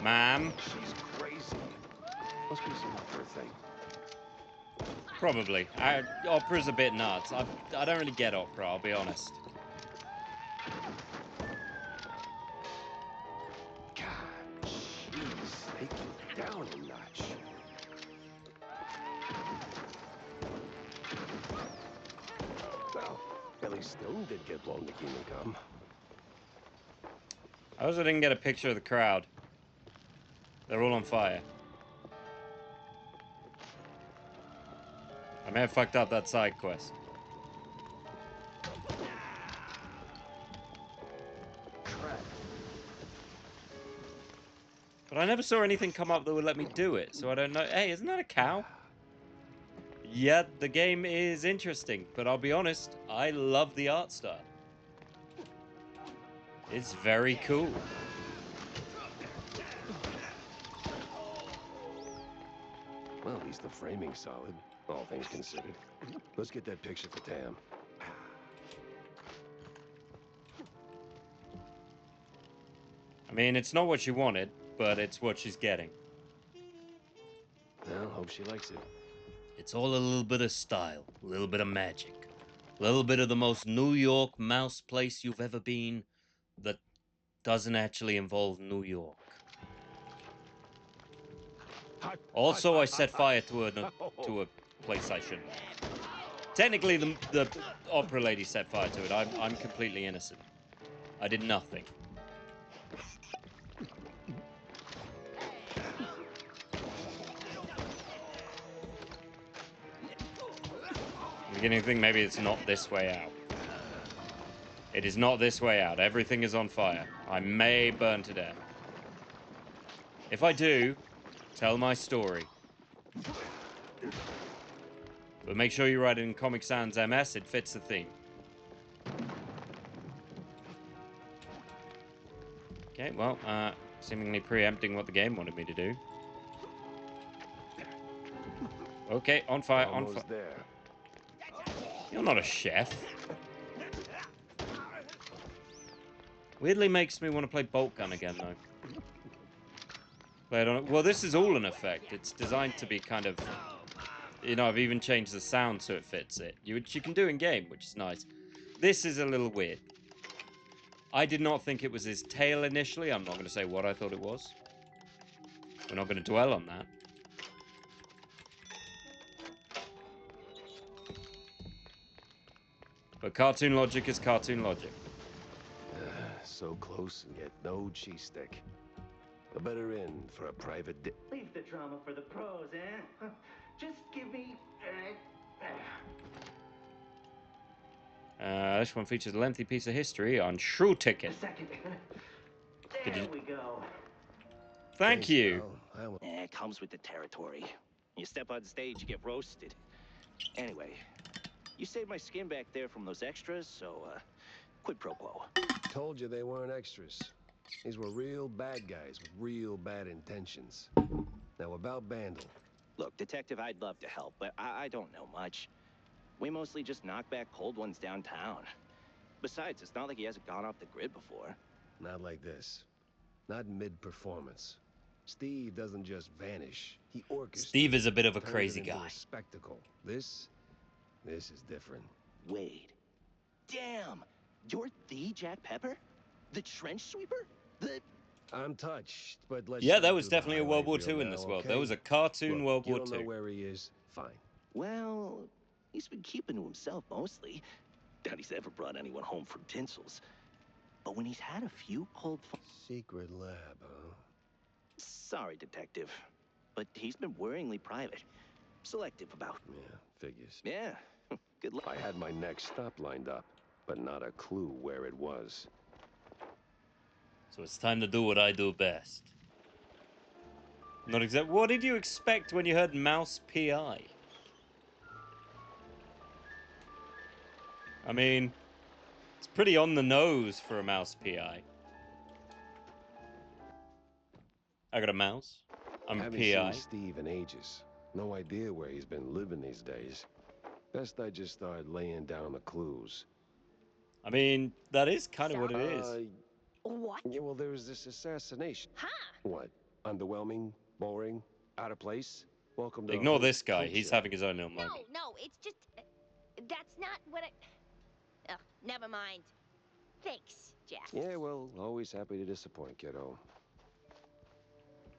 Ma'am. She's crazy. Must be some opera thing. Probably. Opera's a bit nuts. I don't really get opera, I'll be honest. God, jeez, take it down a notch. Well, at least Stone did get blown to kingdom come. I also didn't get a picture of the crowd. They're all on fire. I may have fucked up that side quest. Crap. But I never saw anything come up that would let me do it, so I don't know. Hey, isn't that a cow? Yeah, the game is interesting, but I'll be honest, I love the art style. It's very cool. Well, at least the framing's solid, all things considered. Let's get that picture for Tam. I mean, it's not what she wanted, but it's what she's getting. Well, hope she likes it. It's all a little bit of style, a little bit of magic, a little bit of the most New York mouse place you've ever been that doesn't actually involve New York. Also, I set fire to a place I shouldn't have. Technically, the opera lady set fire to it. I'm completely innocent. I did nothing. I'm beginning to think maybe it's not this way out. It is not this way out. Everything is on fire. I may burn to death. If I do, tell my story. But make sure you write it in Comic Sans MS. It fits the theme. Okay, well, seemingly preempting what the game wanted me to do. Okay, on fire, on fire. There. You're not a chef. Weirdly makes me want to play Bolt Gun again, though. Play it on. Well, this is all an effect. It's designed to be kind of... You know, I've even changed the sound so it fits it. Which you can do in-game, which is nice. This is a little weird. I did not think it was his tail initially. I'm not going to say what I thought it was. We're not going to dwell on that. But cartoon logic is cartoon logic. So close and yet no cheese stick. A better inn for a private Leave the drama for the pros, eh? Just give me... This one features a lengthy piece of history on Shrew Ticket. A second. There we go. Thank you. It comes with the territory. You step on stage, you get roasted. Anyway, You saved my skin back there from those extras, so, quid pro quo. Told you they weren't extras. These were real bad guys with real bad intentions. Now about Bandle. Look, Detective, I'd love to help, but I don't know much. We mostly just knock back cold ones downtown. Besides, it's not like he hasn't gone off the grid before. Not like this. Not mid-performance. Steve doesn't just vanish. He orchestrates. Steve is a bit of a turns crazy it into guy. A spectacle. This is different. Wade. Damn! You're the Jack Pepper? The trench sweeper? The... I'm touched, but let's Yeah, not there was do the definitely a World War highlight reel II in now, this world. okay? There was a cartoon Look, World War you don't know II. where he is. Fine. Well, he's been keeping to himself mostly. Doubt he's ever brought anyone home from tinsels. But when he's had a few cold... Secret lab, huh? Sorry, Detective. But he's been worryingly private. Selective about... Yeah, figures. Yeah, good luck. I had my next stop lined up, but not a clue where it was. So it's time to do what I do best. Not exact. What did you expect when you heard Mouse PI? I mean, it's pretty on the nose for a Mouse PI. I got a mouse. I'm a Haven't PI. seen Steve in ages. No idea where he's been living these days. Best I just start laying down the clues. I mean, that is kind of what it is. What? Yeah, well, there was this assassination. Huh? What? Underwhelming? Boring? Out of place? Welcome to Ignore the this guy. He's culture. having his own little moment. No, it's just... that's not what I... Ugh, never mind. Thanks, Jack. Yeah, well, always happy to disappoint, kiddo.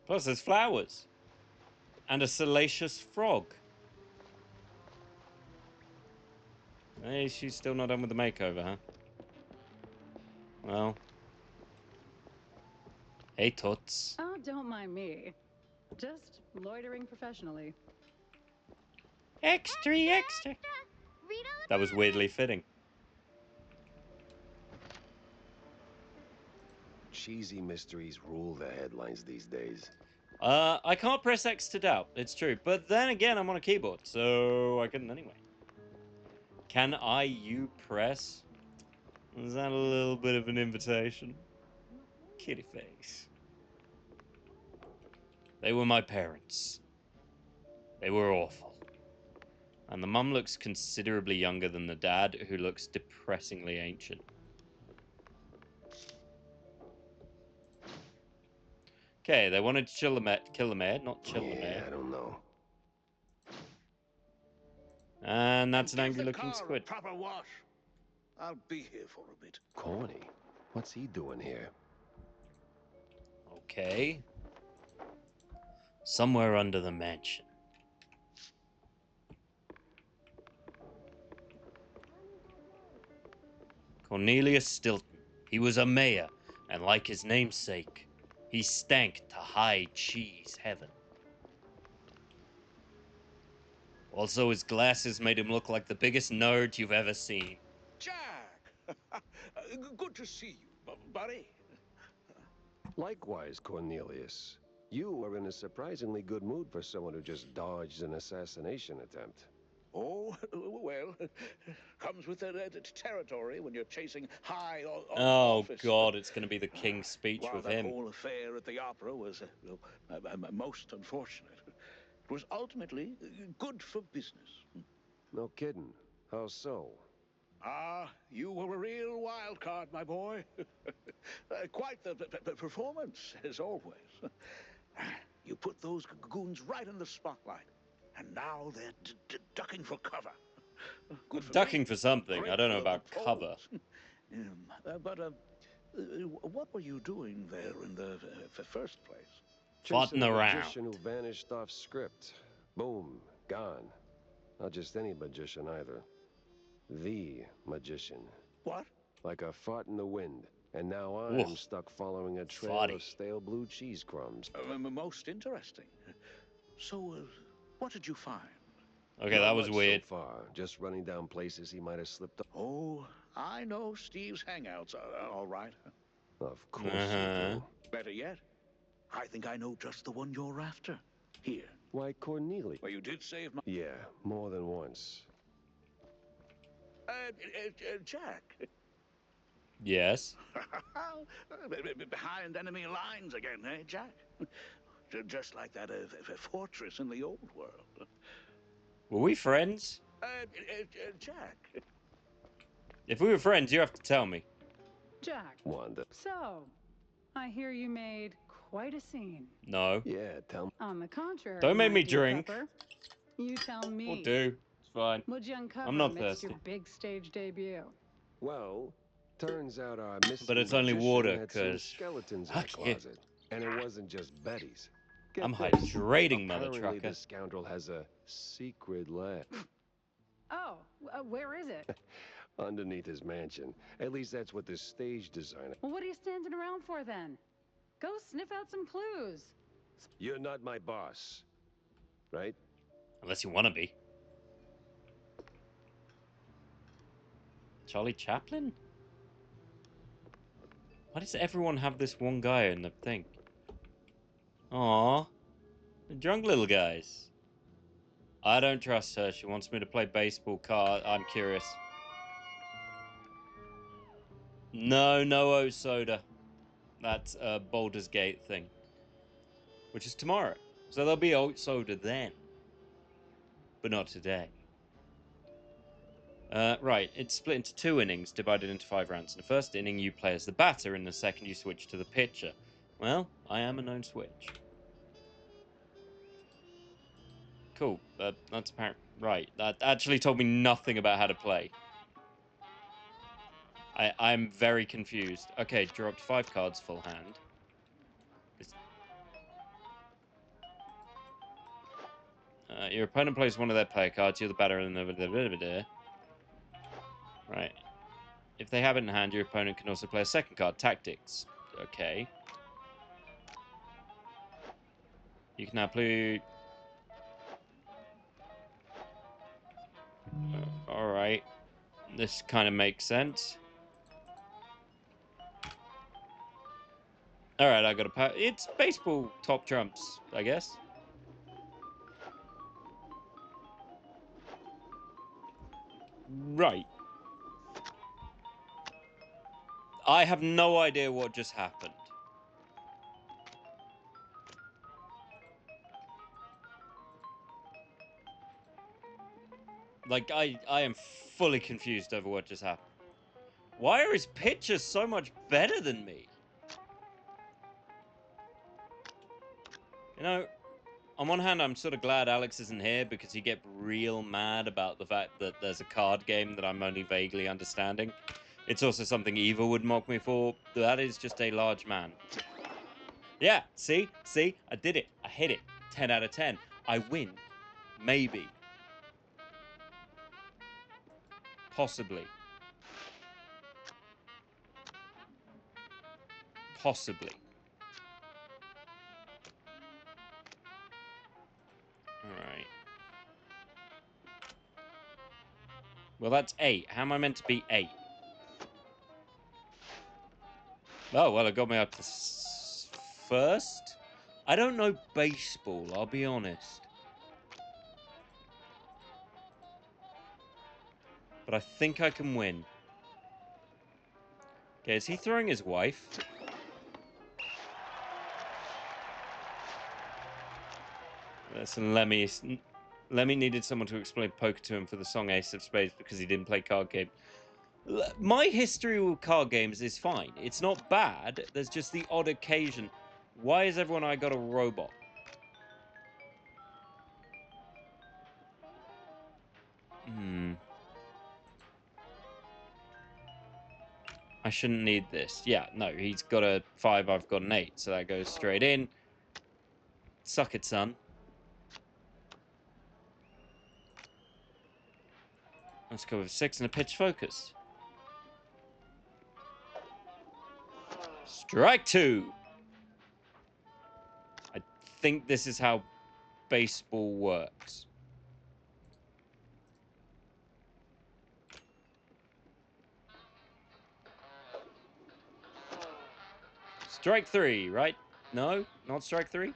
Plus, there's flowers. And a salacious frog. Hey, she's still not done with the makeover, huh? Well. Hey, Toots. Oh, don't mind me. Just loitering professionally. Extra, extra. That was weirdly fitting. Cheesy mysteries rule the headlines these days. I can't press X to doubt. It's true. But then again, I'm on a keyboard, so I couldn't anyway. Can you press? Is that a little bit of an invitation? Kitty face. They were my parents. They were awful. And the mum looks considerably younger than the dad, who looks depressingly ancient. Okay, they wanted to kill the mayor, not chill the mayor. I don't know. And that's an Give the angry-looking car a squid. proper wash. I'll be here for a bit. Corny. What's he doing here? Okay. Somewhere under the mansion. Cornelius Stilton. He was a mayor, and like his namesake, he stank to high cheese heaven. Also, his glasses made him look like the biggest nerd you've ever seen. Jack! Good to see you, buddy. Likewise, Cornelius. You are in a surprisingly good mood for someone who just dodged an assassination attempt. Oh, well, comes with the territory when you're chasing high Oh, office. God, it's going to be the King's Speech While with that him. whole affair at the opera was most unfortunate. It was ultimately good for business. No kidding. How so? Ah, you were a real wild card, my boy. Quite the performance, as always. You put those goons right in the spotlight, and now they're ducking for cover. Good for Ducking me, for something. great I don't know for about the cover. polls. What were you doing there in the first place? Farting Chasing a around. magician who vanished off script. Boom. Gone. Not just any magician either. The magician. What? Like a fart in the wind. And now I'm Oof. stuck following a trail Farty. of stale blue cheese crumbs. Most interesting. So, what did you find? Okay, Not that was much weird. So far, just running down places he might have slipped up. Oh, I know Steve's hangouts, all right. Of course you do. Better yet, I think I know just the one you're after. Here. Why, Cornelius. Well, you did save my... Yeah, more than once. Jack. Yes. Behind enemy lines again, eh, Jack? Just like that fortress in the old world. Were we friends? Jack. If we were friends, you have to tell me. Jack. Wanda. So, I hear you made quite a scene. No. Yeah, tell me. On the contrary, Don't make my me dear drink. Pepper, you tell me. Will do. It's fine. What'd you uncover I'm not amidst thirsty. your big stage debut? Well, turns out our missing But it's only magician water, had some 'cause skeletons in fuck the you. closet. And it wasn't just Betty's. Get I'm this. hydrating, mother Apparently trucker. this scoundrel has a secret lab Oh, where is it? underneath his mansion. At least that's what the stage designer... Well, what are you standing around for then? Go sniff out some clues. You're not my boss, right? Unless you want to be. Charlie Chaplin? Why does everyone have this one guy in the thing? Aww. The drunk little guys. I don't trust her. She wants me to play baseball card. I'm curious. No oat soda. That's a Baldur's Gate thing. Which is tomorrow. So there'll be oat soda then. But not today. Right, it's split into 2 innings, divided into 5 rounds. In the first inning, you play as the batter. In the second, you switch to the pitcher. Well, I am a known switch. Cool. That's apparent. Right, that actually told me nothing about how to play. I'm very confused. Okay, dropped 5 cards, full hand. Your opponent plays one of their player cards. You're the batter, and right. If they have it in hand, your opponent can also play a second card. Tactics. Okay. You can now play... Alright. This kind of makes sense. Alright, I got a... It's baseball top trumps, I guess. Right. I have no idea what just happened. Like, I am fully confused over what just happened. Why are his pitchers so much better than me? You know, on one hand, I'm sort of glad Alex isn't here because he'd get real mad about the fact that there's a card game that I'm only vaguely understanding. It's also something Eva would mock me for. That is just a large man. Yeah, see? See? I did it. I hit it. 10 out of 10. I win. Maybe. Possibly. Possibly. Alright. Well, that's 8. How am I meant to be 8? Oh, well, it got me up to first. I don't know baseball, I'll be honest. But I think I can win. Okay, is he throwing his wife? Listen, Lemmy needed someone to explain poker to him for the song Ace of Spades because he didn't play card game. My history with card games is fine. It's not bad. There's just the odd occasion. Why has everyone got a robot? I shouldn't need this. Yeah, no, he's got a 5, I've got an 8, so that goes straight in. Suck it, son. Let's go with 6 and a pitch focus. Strike 2. I think this is how baseball works. Strike 3, right? No, not strike 3.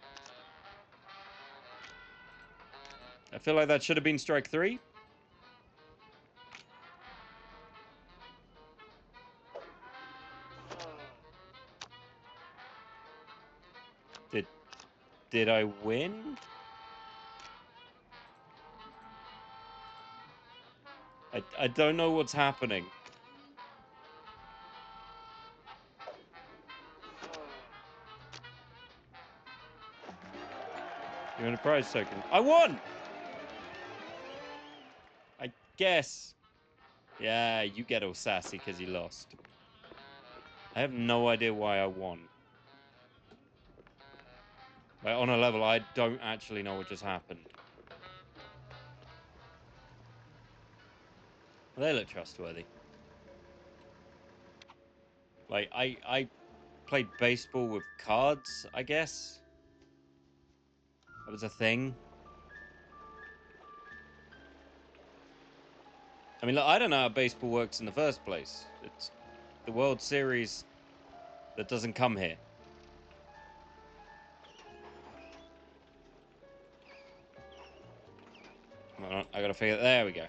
I feel like that should have been strike 3. Did I win? I don't know what's happening. You're in a prize token. I won! I guess. Yeah, you get all sassy because you lost. I have no idea why I won. Like, on a level, I don't actually know what just happened. They look trustworthy. Like, I played baseball with cards, I guess. That was a thing. I mean, look, I don't know how baseball works in the first place. It's the World Series that doesn't come here. I gotta figure. There we go.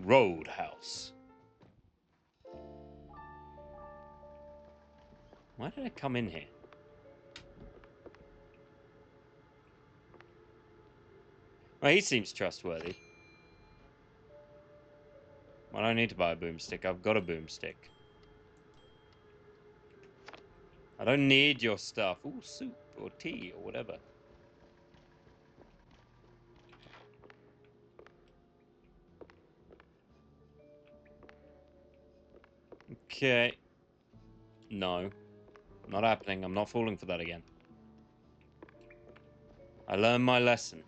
Roadhouse. Why did I come in here? Well, he seems trustworthy. I don't need to buy a boomstick. I've got a boomstick. I don't need your stuff. Ooh, soup or tea or whatever. Okay. No. Not happening. I'm not falling for that again. I learned my lesson.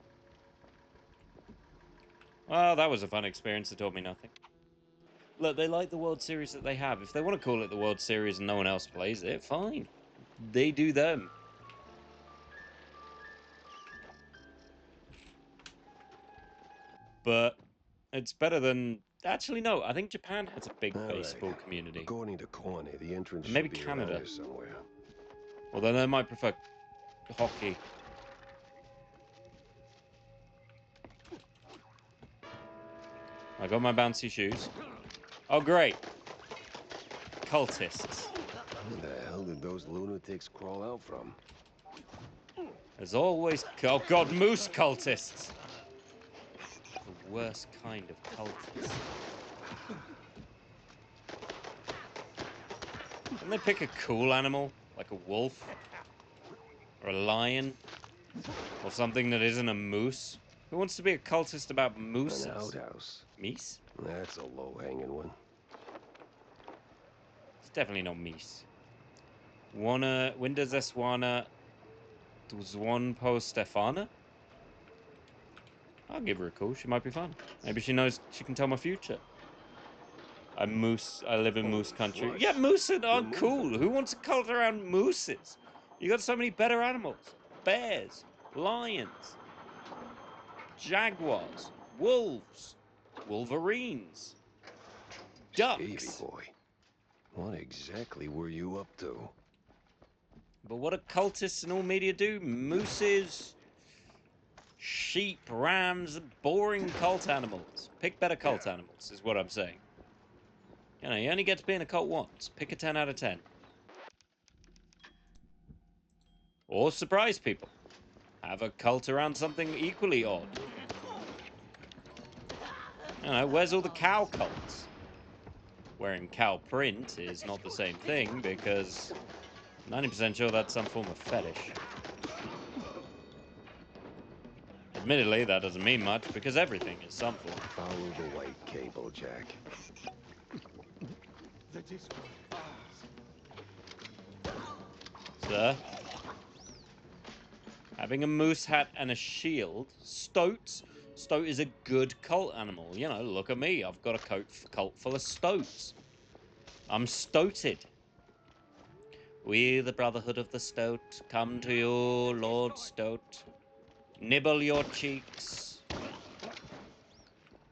Well, that was a fun experience. It taught me nothing. Look, they like the World Series that they have. If they want to call it the World Series and no one else plays it, fine. They do them. But it's better than... Actually, no. I think Japan has a big baseball community. According to Corny, the entrance Maybe should be Canada. around here somewhere. Although they might prefer hockey. I got my bouncy shoes. Oh, great. Cultists. Where the hell did those lunatics crawl out from? There's always... Oh, God, moose cultists. The worst kind of cultists. Can they pick a cool animal? Like a wolf? Or a lion? Or something that isn't a moose? Who wants to be a cultist about mooses? An outhouse. Meese? That's a low-hanging one. It's definitely not meese. Windows Eswana Duzwan Po Stefana? I'll give her a call. She might be fun. Maybe she knows she can tell my future. I'm moose. I live in moose country. Flush. Yeah, mooses are cool. Who wants a cult around mooses? You got so many better animals. Bears, lions, jaguars, wolves, wolverines, ducks. Davey boy, what exactly were you up to? But what do cultists in all media do? Mooses, sheep, rams, boring cult animals. Pick better cult animals, is what I'm saying. You know, you only get to be in a cult once. Pick a 10 out of 10. Or surprise people. Have a cult around something equally odd. You know, where's all the cow cults? Wearing cow print is not the same thing because 90% sure that's some form of fetish. Admittedly, that doesn't mean much because everything is some form. Follow the white cable, Jack. Sir? Having a moose hat and a shield. Stoats? Stoat is a good cult animal. You know, look at me. I've got a cult full of stoats. I'm stoated. We, the Brotherhood of the Stoat, come to you, Lord Stoat. Nibble your cheeks.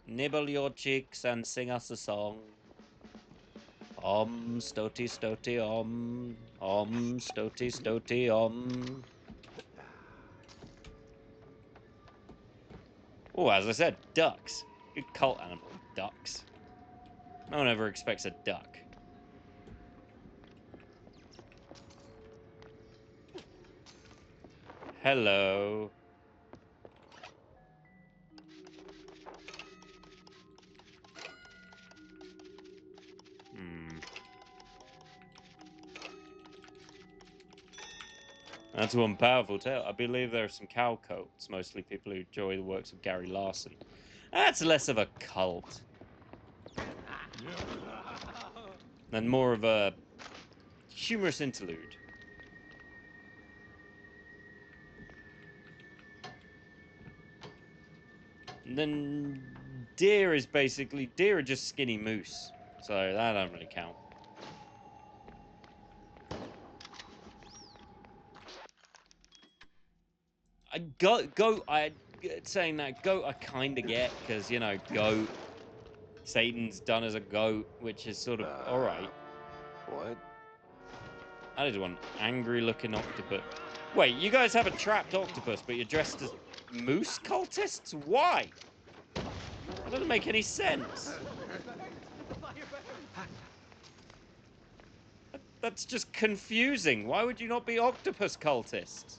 Nibble your cheeks and sing us a song. Om, stoaty, stoaty, om. Om, stoaty, stoaty, om. Oh, as I said, ducks. Good cult animal, ducks. No one ever expects a duck. Hello. That's one powerful tale. I believe there are some cow cults, mostly people who enjoy the works of Gary Larson. That's less of a cult. And more of a humorous interlude. And then deer is basically... Deer are just skinny moose. So that don't really count. Saying that goat I kind of get, because, you know, goat, Satan's done as a goat, which is sort of alright. What? I just want angry looking octopus. Wait, you guys have a trapped octopus, but you're dressed as moose cultists? Why? That doesn't make any sense. That's just confusing. Why would you not be octopus cultists?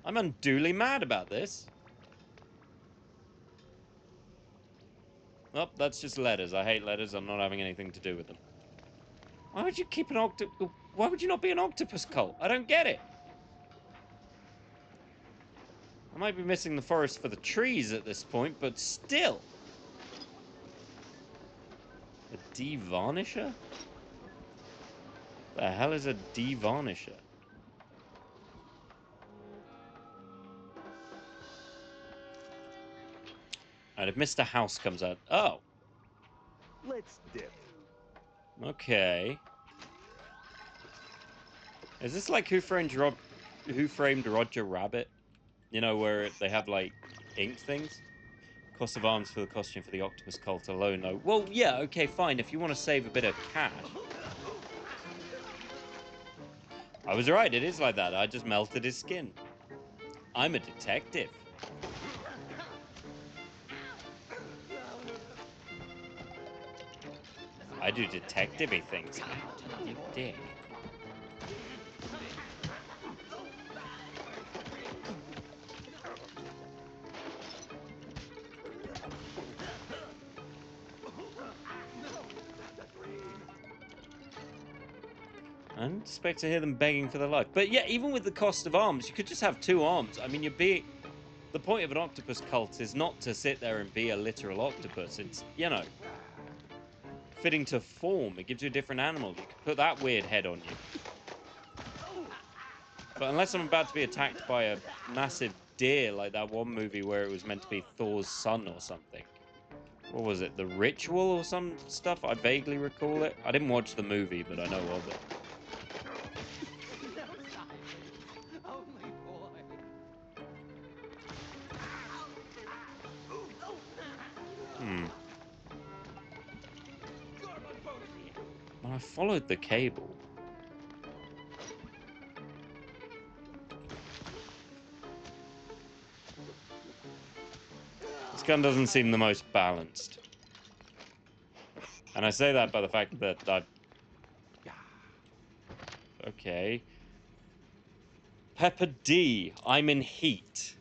I'm unduly mad about this. Oh, that's just letters. I hate letters. I'm not having anything to do with them. Why would you keep an octopus? Why would you not be an octopus cult? I don't get it. I might be missing the forest for the trees at this point, but still. A devarnisher? The hell is a devarnisher? Alright, if Mr. House comes out... Oh! Let's dip. Okay. Is this like Who Framed Roger Rabbit? You know, where they have, like, ink things? Cost of arms for the costume for the octopus cult alone, though. Well, yeah, okay, fine. If you want to save a bit of cash. I was right, it is like that. I just melted his skin. I'm a detective. I do detective-y things now. You dick. I don't expect to hear them begging for their life. But yeah, even with the cost of arms, you could just have 2 arms. I mean, the point of an octopus cult is not to sit there and be a literal octopus. It's, you know, fitting to form. It gives you a different animal. You could put that weird head on you. But unless I'm about to be attacked by a massive deer, like that one movie where it was meant to be Thor's son or something. What was it? The Ritual or some stuff? I vaguely recall it. I didn't watch the movie, but I know of it. Well, I followed the cable. This gun doesn't seem the most balanced. And I say that by the fact that I... Okay. Pepper D. I'm in heat.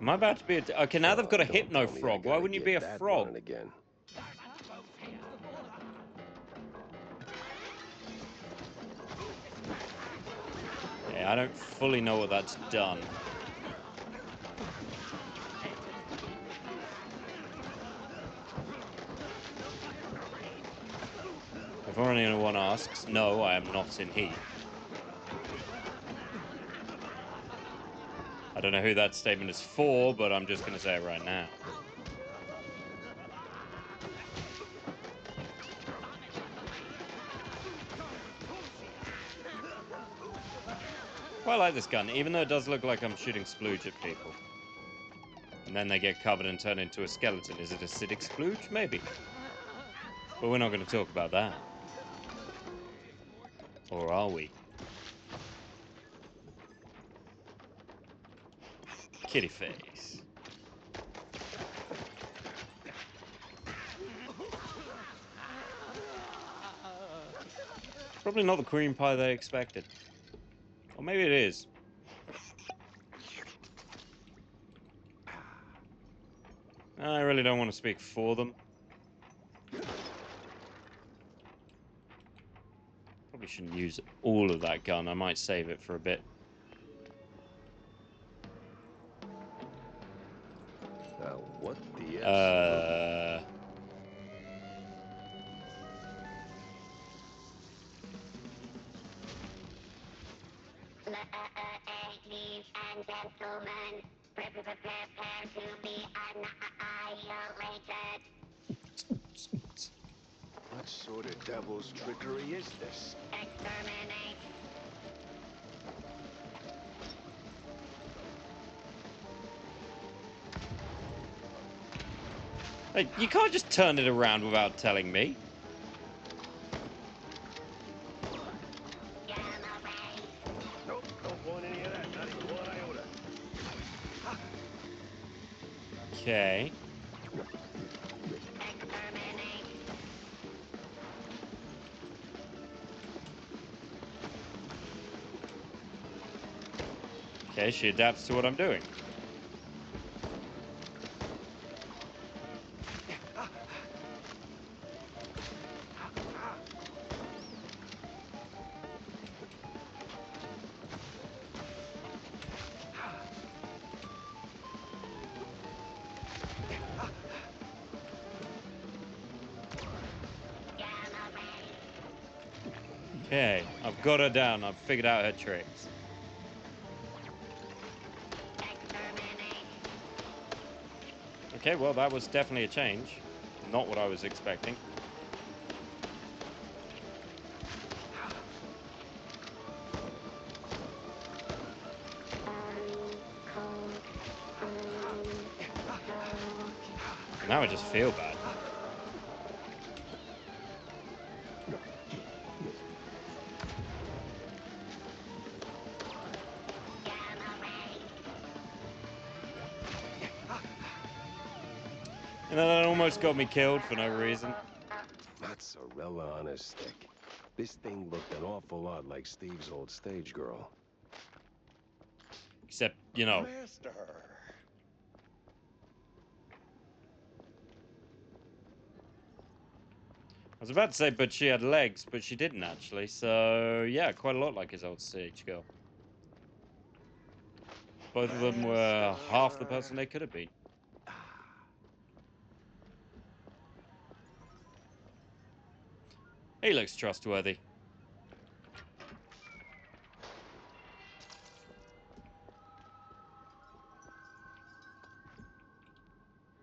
Am I about to be a... Okay, now they've got a hypno frog. Why wouldn't you be a frog? Again. Yeah, I don't fully know what that's done. Before anyone asks, no, I am not in heat. I don't know who that statement is for, but I'm just going to say it right now. Quite like this gun, even though it does look like I'm shooting splooge at people. And then they get covered and turn into a skeleton. Is it acidic splooge? Maybe. But we're not going to talk about that. Or are we? Kitty face. Probably not the cream pie they expected. Or maybe it is. I really don't want to speak for them. Probably shouldn't use all of that gun. I might save it for a bit. What the F? Ladies and gentlemen, prepare to be annihilated. What sort of devil's trickery is this? Exterminate. Hey, you can't just turn it around without telling me. Nope, don't want any of that. Not even one iota. Okay. Okay, she adapts to what I'm doing. Okay, I've got her down. I've figured out her tricks. Okay, well, that was definitely a change. Not what I was expecting. Now I just feel bad. And then that almost got me killed for no reason. Mozzarella on a stick. This thing looked an awful lot like Steve's old stage girl. Except, you know. Master. I was about to say, but she had legs, but she didn't actually. So, yeah, quite a lot like his old stage girl. Both of them were half the person they could have been. He looks trustworthy.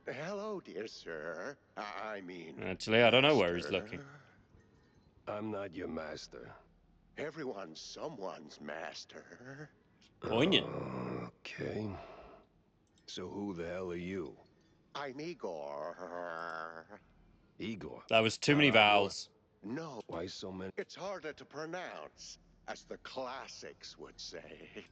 Hello, dear sir. I mean... Actually, I don't know where he's master. looking. I'm not your master. Everyone's someone's master. Poignant. Okay. So who the hell are you? I'm Igor. Igor? That was too many vowels. No. Why so many? It's harder to pronounce, as the classics would say.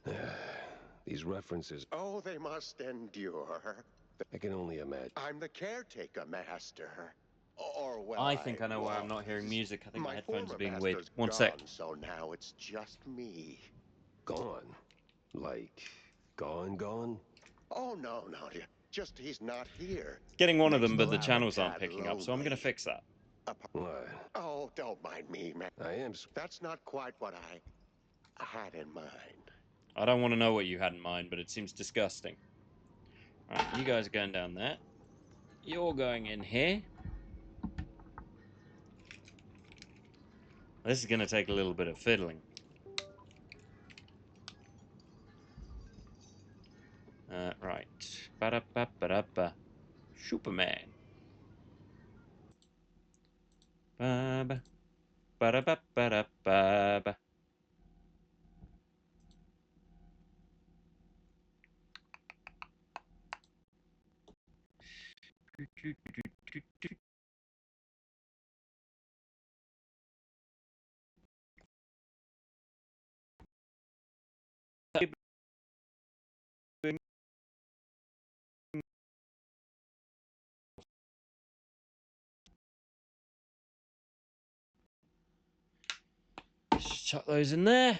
These references... Oh, they must endure. I can only imagine. I'm the caretaker master. Or, well, I think I know where I'm not hearing music. I think my headphones are being weird. master's One gone, sec. So now it's just me. Gone? Like, gone? Oh, no. Just he's not here. Getting one of Makes them, but the lab channels a aren't tad picking up, so I'm going to lonely. fix that. What? Oh, don't mind me, man. I am... That's not quite what I had in mind. I don't want to know what you had in mind, but it seems disgusting. Alright, you guys are going down there. You're going in here. This is going to take a little bit of fiddling. Right. Ba-da-ba-ba-da-ba. Superman. Ba-ba. Ba-da-ba-ba-da-ba-ba. Just chuck those in there.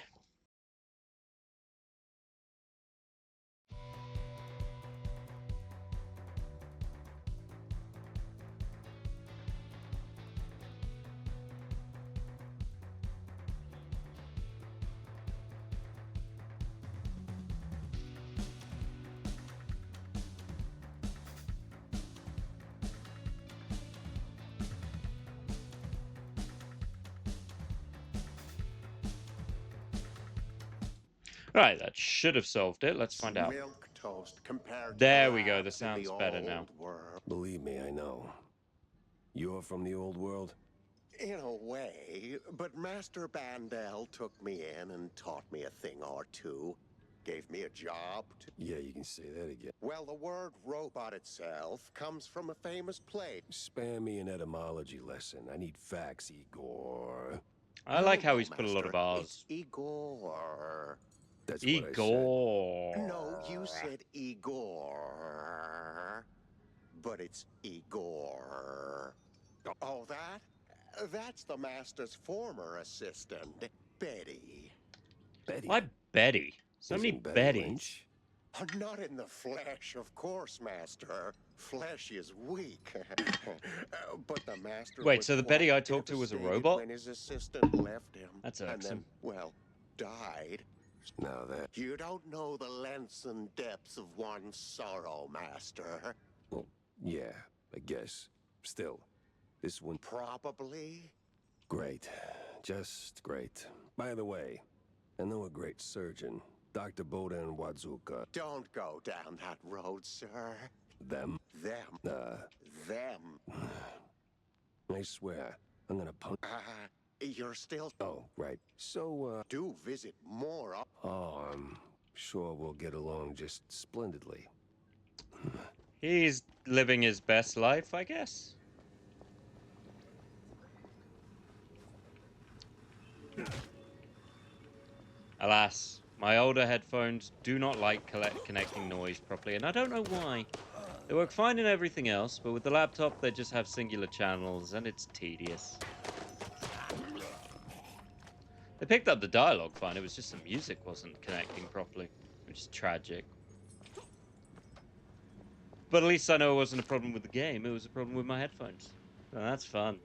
Right, that should have solved it. Let's find out. Milk toast compared There we go. The sound's better now. Believe me, I know. You're from the old world? In a way, but Master Bandel took me in and taught me a thing or two. Gave me a job to... Yeah, you can say that again. Well, the word robot itself comes from a famous play. Spare me an etymology lesson. I need facts, Igor. I like how he's put a lot of R's. It's Igor. That's Igor. What I said. No, you said Igor. But it's Igor. Oh, that's the Master's former assistant, Betty. Betty? Why Betty? So many Bettys. Not in the flesh, of course, Master. Flesh is weak. But the Master. Wait, so the Betty I talked to was a robot? When his assistant left him. That's and irksome. then, well, died. Now that... You don't know the lengths and depths of one's sorrow, Master. Well, yeah, I guess. Still, this one... Probably. Great. Just great. By the way, I know a great surgeon. Dr. Bodan Wadzuka. Don't go down that road, sir. Them? Them. Them. I swear, I'm gonna punch... You're still... Oh, right. So, do visit more... Oh, I'm sure we'll get along just splendidly. He's living his best life, I guess. Alas, my older headphones do not like connecting noise properly, and I don't know why. They work fine in everything else, but with the laptop they just have singular channels, and it's tedious. They picked up the dialogue fine, it was just the music wasn't connecting properly, which is tragic. But at least I know it wasn't a problem with the game, it was a problem with my headphones. So that's fun.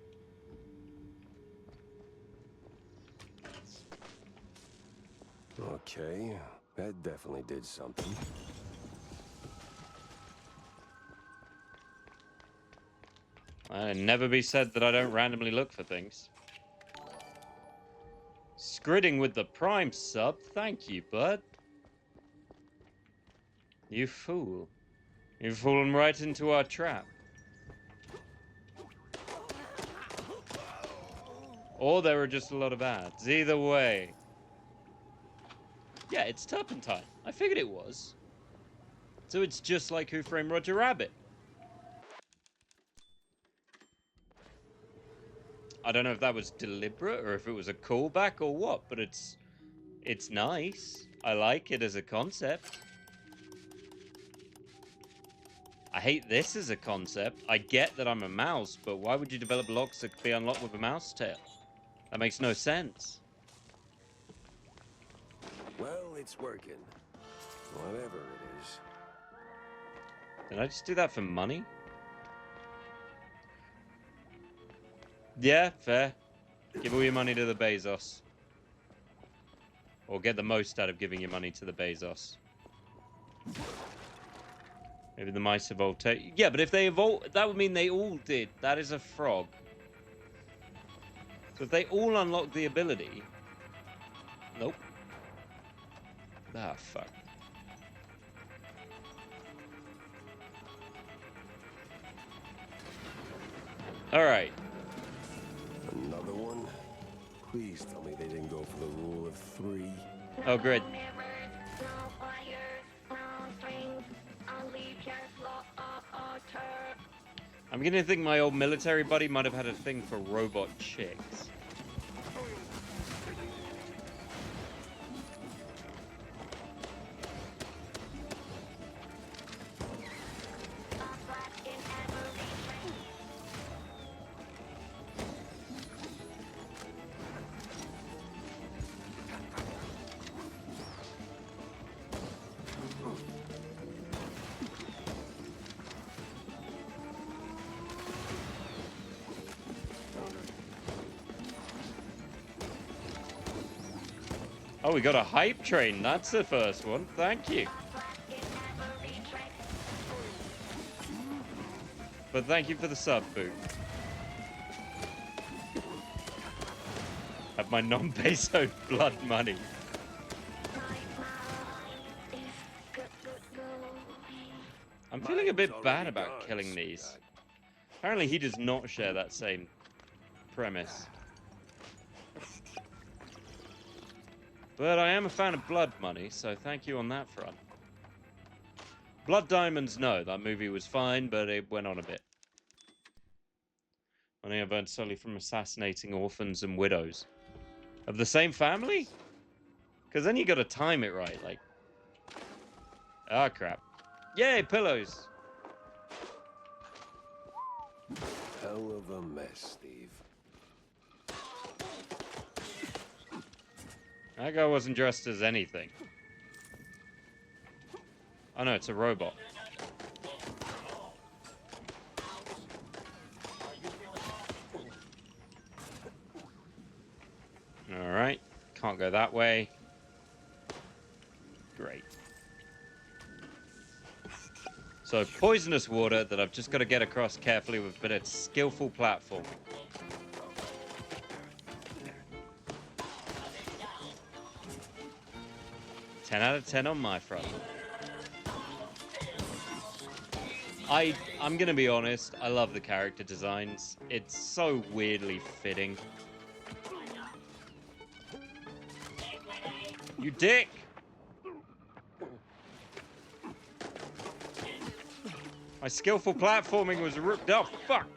Okay, that definitely did something. I'd never be said that I don't randomly look for things. Scridding with the Prime sub, thank you, bud. You fool. You've fallen right into our trap. Or there are just a lot of ads. Either way. Yeah, it's Turpentine. I figured it was. So it's just like Who Framed Roger Rabbit. I don't know if that was deliberate or if it was a callback or what, but it's nice. I like it as a concept. I hate this as a concept. I get that I'm a mouse, but why would you develop locks that could be unlocked with a mouse tail? That makes no sense. Well, it's working. Whatever it is. Did I just do that for money? Yeah, fair. Give all your money to the Bezos. Or get the most out of giving your money to the Bezos. Maybe the mice evolved. Yeah, but if they evolved, that would mean they all did. That is a frog. So if they all unlock the ability... Nope. Ah, fuck. Alright. Another one? Please tell me they didn't go for the rule of 3. Oh, great. I'm beginning to think my old military buddy might have had a thing for robot chicks. Oh, we got a hype train. That's the first one. Thank you. But thank you for the sub, Boo. Have my non-peso blood money. I'm feeling a bit bad about killing these. Apparently he does not share that same premise. But I am a fan of blood money, so thank you on that front. Blood Diamonds, no. That movie was fine, but it went on a bit. Money I've earned solely from assassinating orphans and widows. Of the same family? Because then you gotta time it right, like... Ah, crap. Yay, pillows! Hell of a mess, Steve. That guy wasn't dressed as anything. Oh no, it's a robot. Alright, can't go that way. Great. So, poisonous water that I've just got to get across carefully with a bit of skillful platform. Ten out of 10 on my front. I'm gonna be honest, I love the character designs. It's so weirdly fitting. You dick! My skillful platforming was ripped off. Fuck!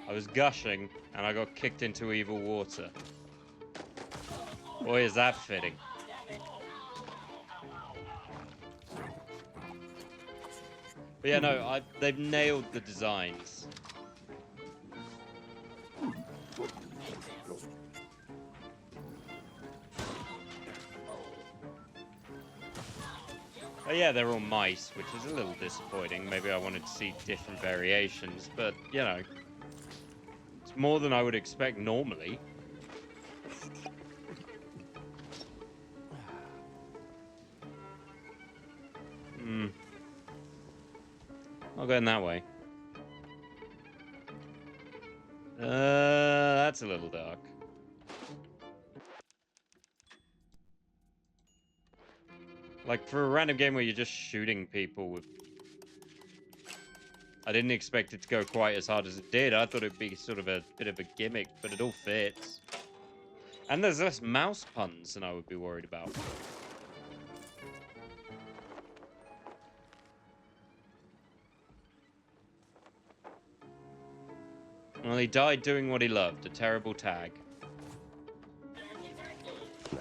I was gushing, and I got kicked into evil water. Boy, is that fitting. But yeah, no, they've nailed the designs. Oh yeah, they're all mice, which is a little disappointing. Maybe I wanted to see different variations, but, you know, it's more than I would expect normally. I'll go in that way. That's a little dark. Like, for a random game where you're just shooting people with... I didn't expect it to go quite as hard as it did. I thought it'd be sort of a bit of a gimmick, but it all fits. And there's less mouse puns than I would be worried about. Well, he died doing what he loved. A terrible tag. Now,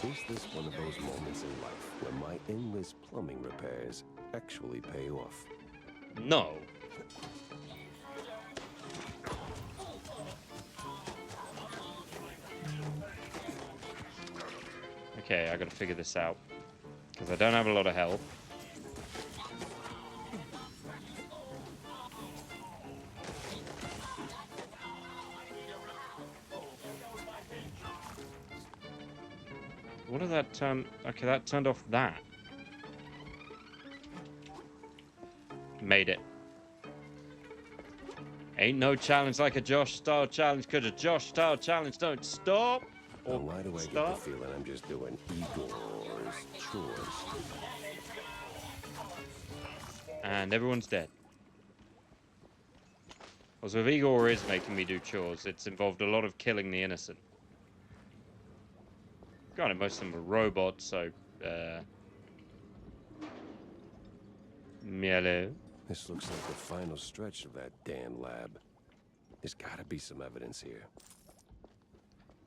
is this one of those moments in life where my endless plumbing repairs actually pay off? No. Okay, I gotta figure this out. Because I don't have a lot of health. What did that turn? Okay, that turned off that. Made it. Ain't no challenge like a Josh-style challenge, because a Josh-style challenge don't stop. Or why do I get the feeling I'm just doing Igor's chores? And everyone's dead. Also, if Igor is making me do chores, it's involved a lot of killing the innocent. Granted, most of them are robots, so, Hello. This looks like the final stretch of that damn lab. There's gotta be some evidence here.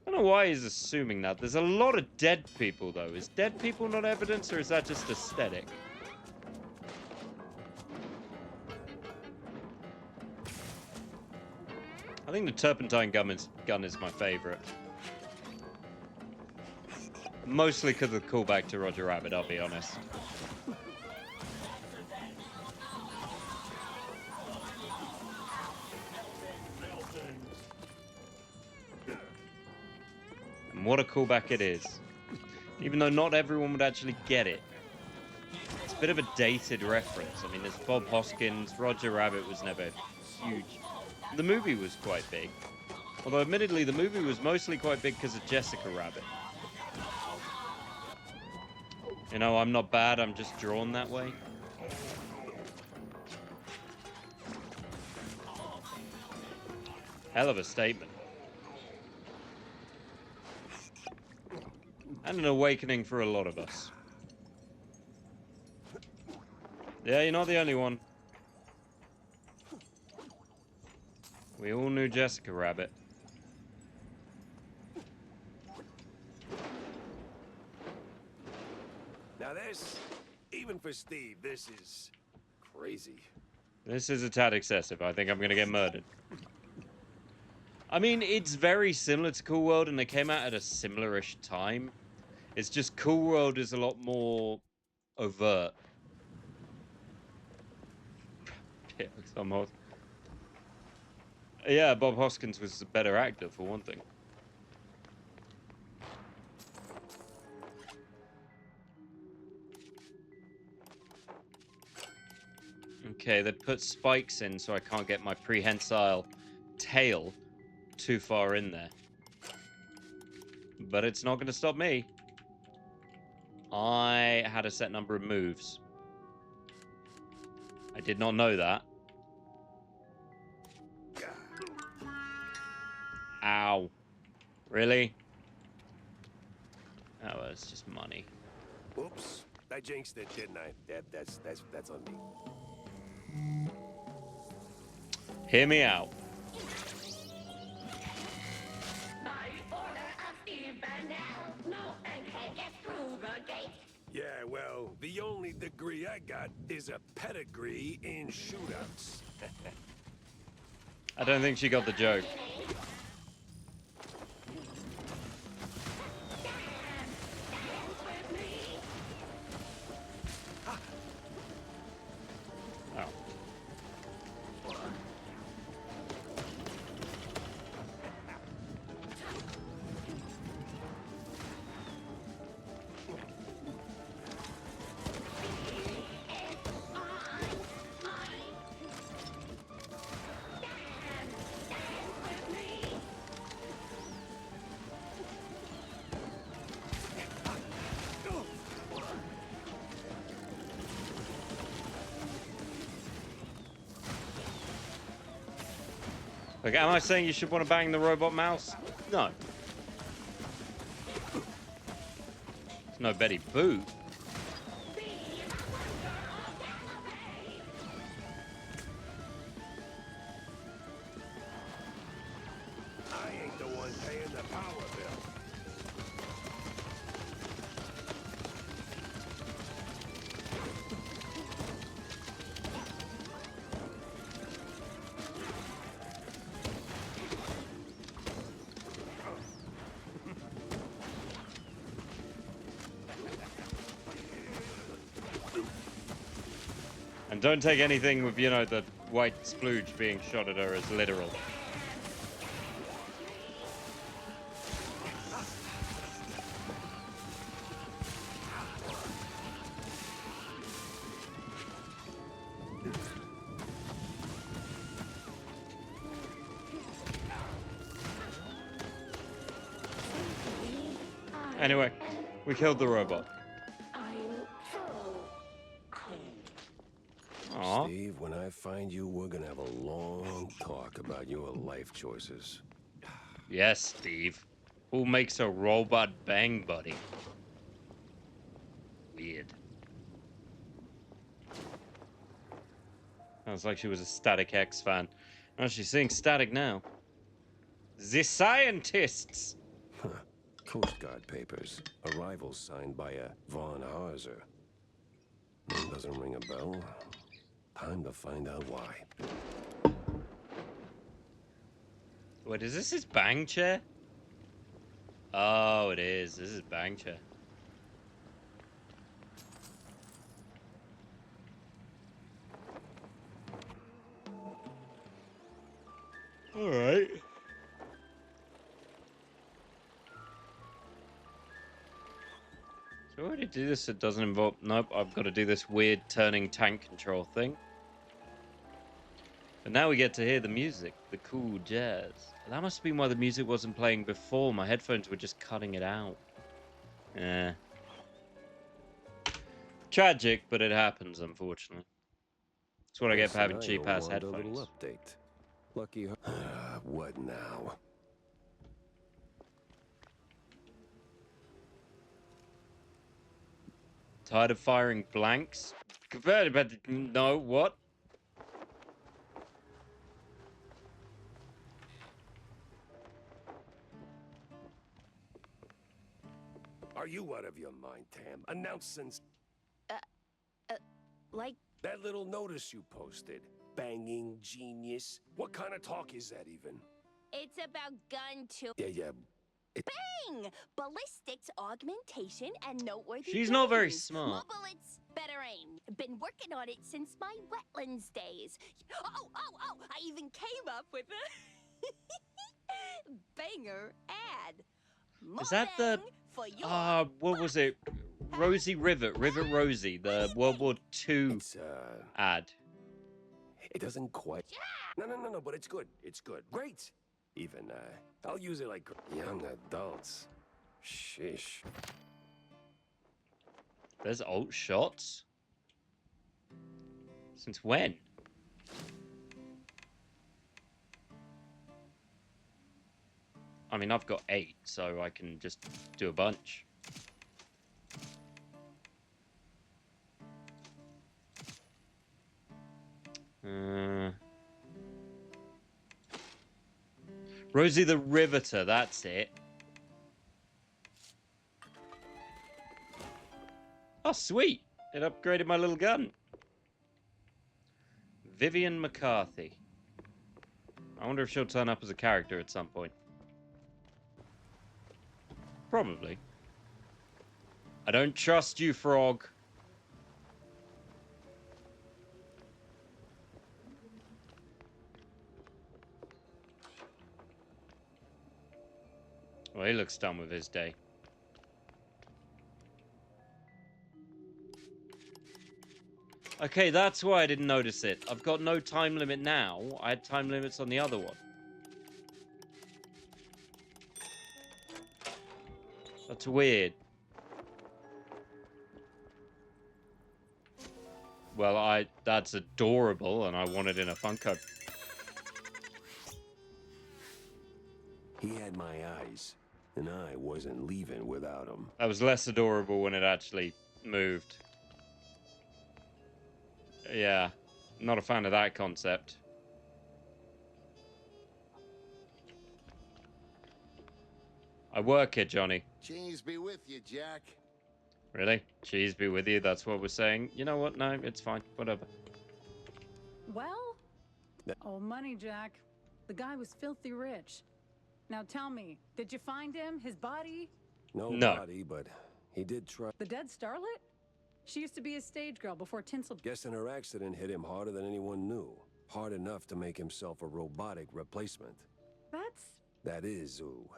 I don't know why he's assuming that. There's a lot of dead people, though. Is dead people not evidence, or is that just aesthetic? I think the turpentine gun is my favorite. Mostly because of the callback to Roger Rabbit, I'll be honest. And what a callback it is. Even though not everyone would actually get it. It's a bit of a dated reference. I mean, there's Bob Hoskins, Roger Rabbit was never huge. The movie was quite big. Although, admittedly, the movie was mostly quite big because of Jessica Rabbit. You know, I'm not bad, I'm just drawn that way. Hell of a statement. And an awakening for a lot of us. Yeah, you're not the only one. We all knew Jessica Rabbit. Now this, even for Steve, this is crazy. This is a tad excessive. I think I'm going to get murdered. I mean, it's very similar to Cool World, and they came out at a similar-ish time. It's just Cool World is a lot more overt. Yeah, Bob Hoskins was a better actor, for one thing. Okay, they put spikes in so I can't get my prehensile tail too far in there. But it's not going to stop me. I had a set number of moves. I did not know that. Ow. Really? Oh, well, it's just money. Whoops, I jinxed it, didn't I? That's on me. Hear me out. Yeah, well, the only degree I got is a pedigree in shootouts. I don't think she got the joke. Oh. Okay, am I saying you should want to bang the robot mouse? No. It's no Betty Boop. I ain't the one paying the power bill. And don't take anything with, you know, the white splooge being shot at her as literal. Anyway, we killed the robot. Aww. Steve, when I find you, we're gonna have a long talk about your life choices. Yes, Steve. Who makes a robot bang buddy? Weird. Sounds like she was a Static X fan. Oh, she's seeing Static now. The scientists! Coast Guard papers. Arrival signed by a Von Harzer. Name doesn't ring a bell. Time to find out why. Wait, is this his bang chair? Oh, it is. This is bang chair. Alright. So I already do this, it doesn't involve... Nope, I've got to do this weird turning tank control thing. But now we get to hear the music, the cool jazz. That must have been why the music wasn't playing before. My headphones were just cutting it out. Yeah. Tragic, but it happens, unfortunately. That's what I get for having cheap-ass headphones. A little update. Lucky her. What now? Tired of firing blanks? No, what? Are you out of your mind, Tam? Announcements. Like... That little notice you posted. Banging genius. What kind of talk is that even? It's about gun to... Yeah. Bang! Ballistics, augmentation, and noteworthy She's not very gains. smart. More bullets, better aim. Been working on it since my wetlands days. Oh! I even came up with a banger ad. More Is that the... what was it? Rosie Rivet. Rivet Rosie. The World War II ad. It doesn't quite... No, but it's good. It's good. Great. Even, I'll use it like young adults. Sheesh. There's alt shots? Since when? I mean, I've got 8, so I can just do a bunch. Rosie the Riveter, that's it. Oh, sweet. It upgraded my little gun. Vivian McCarthy. I wonder if she'll turn up as a character at some point. Probably. I don't trust you, Frog. Well, he looks done with his day. Okay, that's why I didn't notice it. I've got no time limit now. I had time limits on the other one. That's weird. Well, that's adorable, and I want it in a Funko. He had my eyes, and I wasn't leaving without him. That was less adorable when it actually moved. Yeah, not a fan of that concept. I work here, Johnny. Cheese be with you, Jack. Really? Cheese be with you, that's what we're saying. You know what? No, it's fine. Whatever. Well? Oh, money, Jack. The guy was filthy rich. Now tell me, did you find him? His body? No body, but he did try. The dead starlet? She used to be a stage girl before Tinsel... Guessing her accident hit him harder than anyone knew. Hard enough to make himself a robotic replacement. That is, ooh.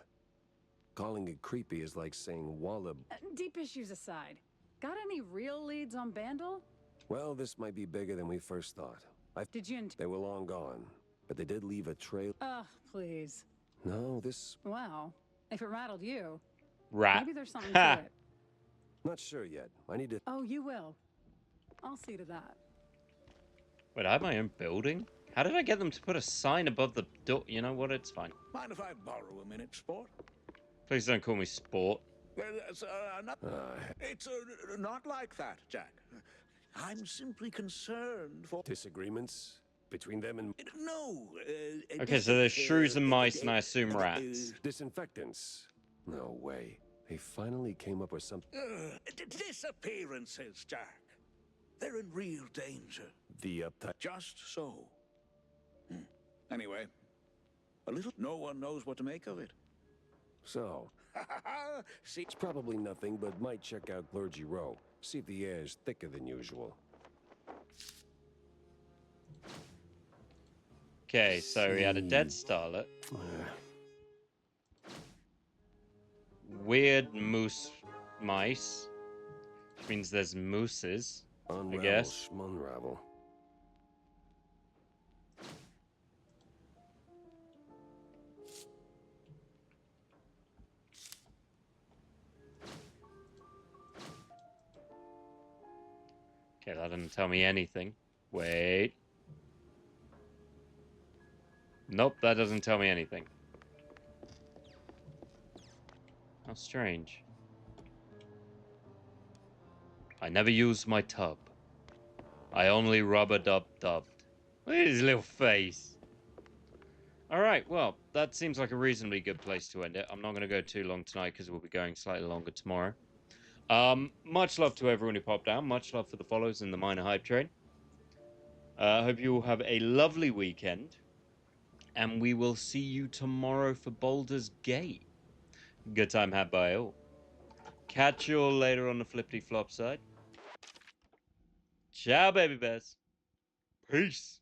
Calling it creepy is like saying Wallab... deep issues aside, got any real leads on Bandle? Well, this might be bigger than we first thought. Did you... They were long gone, but they did leave a trail... Ugh, please. No, this... Well, if it rattled you... Rat. Maybe there's something to it. Not sure yet. I need to... Oh, you will. I'll see to that. Wait, I have my own building? How did I get them to put a sign above the door? You know what? It's fine. Mind if I borrow a minute, sport? Please don't call me Sport. It's not like that, Jack. I'm simply concerned for disagreements between them and... No. Okay, so there's shrews and mice, and I assume rats. Disinfectants. No way. They finally came up with something. Disappearances, Jack. They're in real danger. The uptight. Just so. Anyway, a little. No one knows what to make of it. So, See, it's probably nothing, but might check out Clergy Row. See if the air is thicker than usual. Okay, so we had a dead starlet. Weird mice. Which means there's mooses, I guess. Unravel. Okay, that didn't tell me anything. Wait. Nope, that doesn't tell me anything. How strange. I never used my tub. I only rubber-dubbed. Look at his little face. Alright, well, that seems like a reasonably good place to end it. I'm not going to go too long tonight because we'll be going slightly longer tomorrow. Much love to everyone who popped down. Much love for the follows in the minor hype train. I hope you all have a lovely weekend. And we will see you tomorrow for Baldur's Gate. Good time had by all. Catch you all later on the flippity flop side. Ciao, baby bears. Peace.